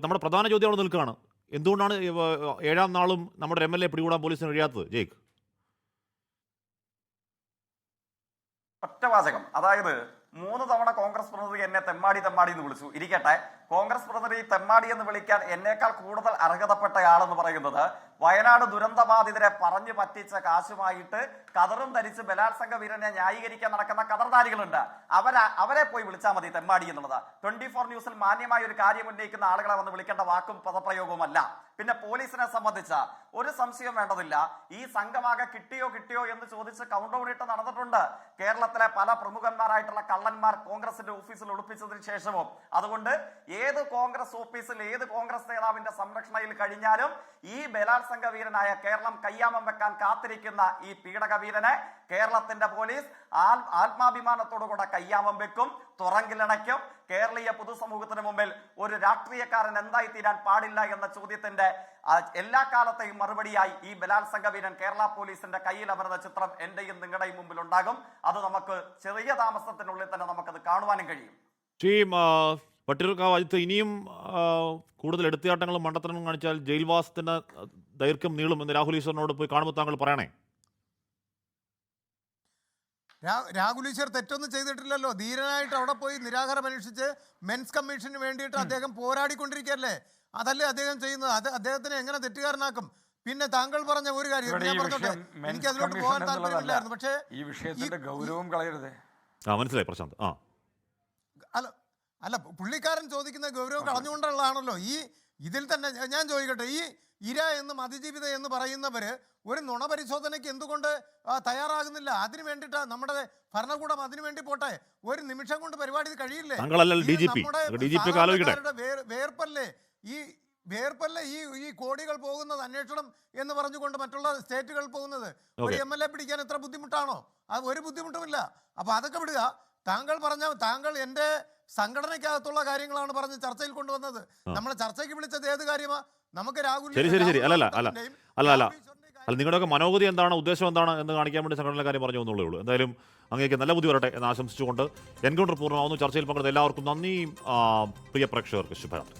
നമ്മുടെ പ്രധാന ചോദ്യം അവിടെ നിൽക്കുകയാണ്. എന്തുകൊണ്ടാണ് 7ാം നാളും നമ്മുടെ MLA പിടികൂടാൻ പോലീസിന് കഴിയാത്തത്? ജയ്ക്ക് ഒറ്റവാചകം, അതായത് 3 തവണ കോൺഗ്രസ് പ്രതിനിധി എന്നെ തെമ്മാടി എന്ന് വിളിച്ചു. ഇരിക്കട്ടെ, കോൺഗ്രസ് പ്രതിനിധി തെമ്മാടി എന്ന് വിളിക്കാൻ എന്നേക്കാൾ കൂടുതൽ അർഹതപ്പെട്ടയാളെന്ന് പറയുന്നത് വയനാട് ദുരന്തബാധിതരെ പറഞ്ഞു പറ്റിച്ച കാശുമായിട്ട് കതറും ധരിച്ച് ബലാത്സംഗ വീരനെ ന്യായീകരിക്കാൻ നടക്കുന്ന കതർധാരികളുണ്ട്. അവരെ പോയി വിളിച്ചാൽ മതി തെമ്മാടി എന്നുള്ളത്. 24 ന്യൂസിൽ മാന്യമായ ഒരു കാര്യം ഉന്നയിക്കുന്ന ആളുകളെ വന്ന് വിളിക്കേണ്ട വാക്കും പദപ്രയോഗവുമല്ല. പിന്നെ പോലീസിനെ സംബന്ധിച്ച ഒരു സംശയം വേണ്ടതില്ല. ഈ സംഘമാകെ കിട്ടിയോ എന്ന് ചോദിച്ച് കൗണ്ടൗൺ ഇട്ട് നടന്നിട്ടുണ്ട് കേരളത്തിലെ പല പ്രമുഖന്മാരായിട്ടുള്ള കള്ളന്മാർ കോൺഗ്രസിന്റെ ഓഫീസിൽ ഒളിപ്പിച്ചതിന് ശേഷവും. അതുകൊണ്ട് ഏത് കോൺഗ്രസ് ഓഫീസിൽ ഏത് കോൺഗ്രസ് നേതാവിന്റെ സംരക്ഷണയിൽ കഴിഞ്ഞാലും ഈ ബലാത്സംഗ വീരനായ കേരളം കയ്യാമം വെക്കാൻ കാത്തിരിക്കുന്ന ഈ പീഡക വീരനെ കേരളത്തിന്റെ പോലീസ് ആത്മാഭിമാനത്തോടുകൂടെ കയ്യാമം വെക്കും, തുറങ്കിലണയ്ക്കും. കേരളീയ പൊതുസമൂഹത്തിന് മുമ്പിൽ ഒരു രാഷ്ട്രീയക്കാരൻ എന്തായി തീരാൻ പാടില്ല എന്ന ചോദ്യത്തിന്റെ എല്ലാ കാലത്തെയും മറുപടിയായി ഈ ബലാത്സംഗ വീരൻ കേരള പോലീസിന്റെ കയ്യിൽ അമർന്ന ചിത്രം എന്റെയും നിങ്ങളുടെയും മുമ്പിൽ ഉണ്ടാകും. അത് നമുക്ക് ചെറിയ താമസത്തിനുള്ളിൽ തന്നെ നമുക്കത് കാണുവാനും കഴിയും. വട്ടിയൂർക്കാവ് ഇനിയും കൂടുതൽ എടുത്തിയാട്ടങ്ങളും മണ്ടത്തരങ്ങളും കാണിച്ചാൽ ജയിൽവാസത്തിന് ദൈർഘ്യം നീളും എന്ന് രാഹുൽ ഈശ്വറിനോട് പോയി കാണുമ്പോൾ താങ്കൾ പറയണേ. രാഹുൽ ഈശ്വർ തെറ്റൊന്നും ചെയ്തിട്ടില്ലല്ലോ. ധീരനായിട്ട് അവിടെ പോയി നിരാഹാരം അന്വേഷിച്ച് മെൻസ് കമ്മീഷന് വേണ്ടിയിട്ട് അദ്ദേഹം പോരാടിക്കൊണ്ടിരിക്കുകയല്ലേ. അതല്ലേ അദ്ദേഹം ചെയ്യുന്നത്. അത് അദ്ദേഹത്തിനെ എങ്ങനെ തെറ്റുകാരനാക്കും? പിന്നെ താങ്കൾ പറഞ്ഞ ഒരു കാര്യം ഞാൻ പറഞ്ഞോട്ടെ, എനിക്ക് അതിലോട്ട് പോകാൻ താല്പര്യമില്ലായിരുന്നു. പക്ഷേ ഈ വിഷയത്തിന്റെ ഗൗരവം കളയരുത്. മനസ്സിലായി പ്രശാന്ത്. അല്ല, പുള്ളിക്കാരൻ ചോദിക്കുന്ന ഗൗരവം കളഞ്ഞുകൊണ്ടുള്ളതാണല്ലോ. ഇതിൽ തന്നെ ഞാൻ ചോദിക്കട്ടെ, ഈ ഇര എന്നും അതിജീവിത എന്ന് പറയുന്നവര് ഒരു നുണ പരിശോധനയ്ക്ക് എന്തുകൊണ്ട് തയ്യാറാകുന്നില്ല? അതിനു വേണ്ടിയിട്ട് നമ്മുടെ ഭരണകൂടം അതിനു വേണ്ടി പോട്ടെ. ഒരു നിമിഷം കൊണ്ട് പരിപാടി കഴിയില്ലേ? വേർപ്പല്ലേ ഈ കോടികൾ പോകുന്നത് അന്വേഷണം എന്ന് പറഞ്ഞുകൊണ്ട് മറ്റുള്ള സ്റ്റേറ്റുകൾ പോകുന്നത്. ഒരു MLA പിടിക്കാൻ എത്ര ബുദ്ധിമുട്ടാണോ? അത് ഒരു ബുദ്ധിമുട്ടുമില്ല. അപ്പൊ അതൊക്കെ വിടുക. താങ്കൾ എൻ്റെ സംഘടനയ്ക്കകത്തുള്ള കാര്യങ്ങളാണ് പറഞ്ഞ് ചർച്ചയിൽ കൊണ്ടുവന്നത്. നമ്മളെ ചർച്ചയ്ക്ക് വിളിച്ചത് ഏത് കാര്യമാ? നമുക്ക് രാഹുൽ നിങ്ങളുടെയൊക്കെ മനോഗതി എന്താണ്, ഉദ്ദേശം എന്താണ് എന്ന് കാണിക്കാൻ വേണ്ടി സംഘടന കാര്യം പറഞ്ഞു എന്നുള്ളേ ഉള്ളൂ. എന്തായാലും അങ്ങേക്ക് നല്ല ബുദ്ധി വരട്ടെ എന്ന് ആശംസിച്ചുകൊണ്ട് എൻകൗണ്ടർ പൂർണ്ണമാവുന്നു. ചർച്ചയിൽ പങ്കെടുത്ത എല്ലാവർക്കും നന്ദി. പ്രിയ പ്രേക്ഷകർക്ക് ശുഭരാത്രി.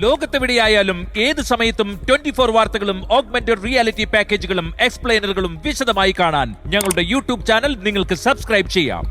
ലോകത്തെവിടെയായാലും ഏത് സമയത്തും 24 വാർത്തകളും ഓഗ്മെന്റഡ് റിയാലിറ്റി പാക്കേജുകളും എക്സ്പ്ലെയിനറുകളും വിശദമായി കാണാൻ ഞങ്ങളുടെ യൂട്യൂബ് ചാനൽ നിങ്ങൾക്ക് സബ്സ്ക്രൈബ് ചെയ്യാം.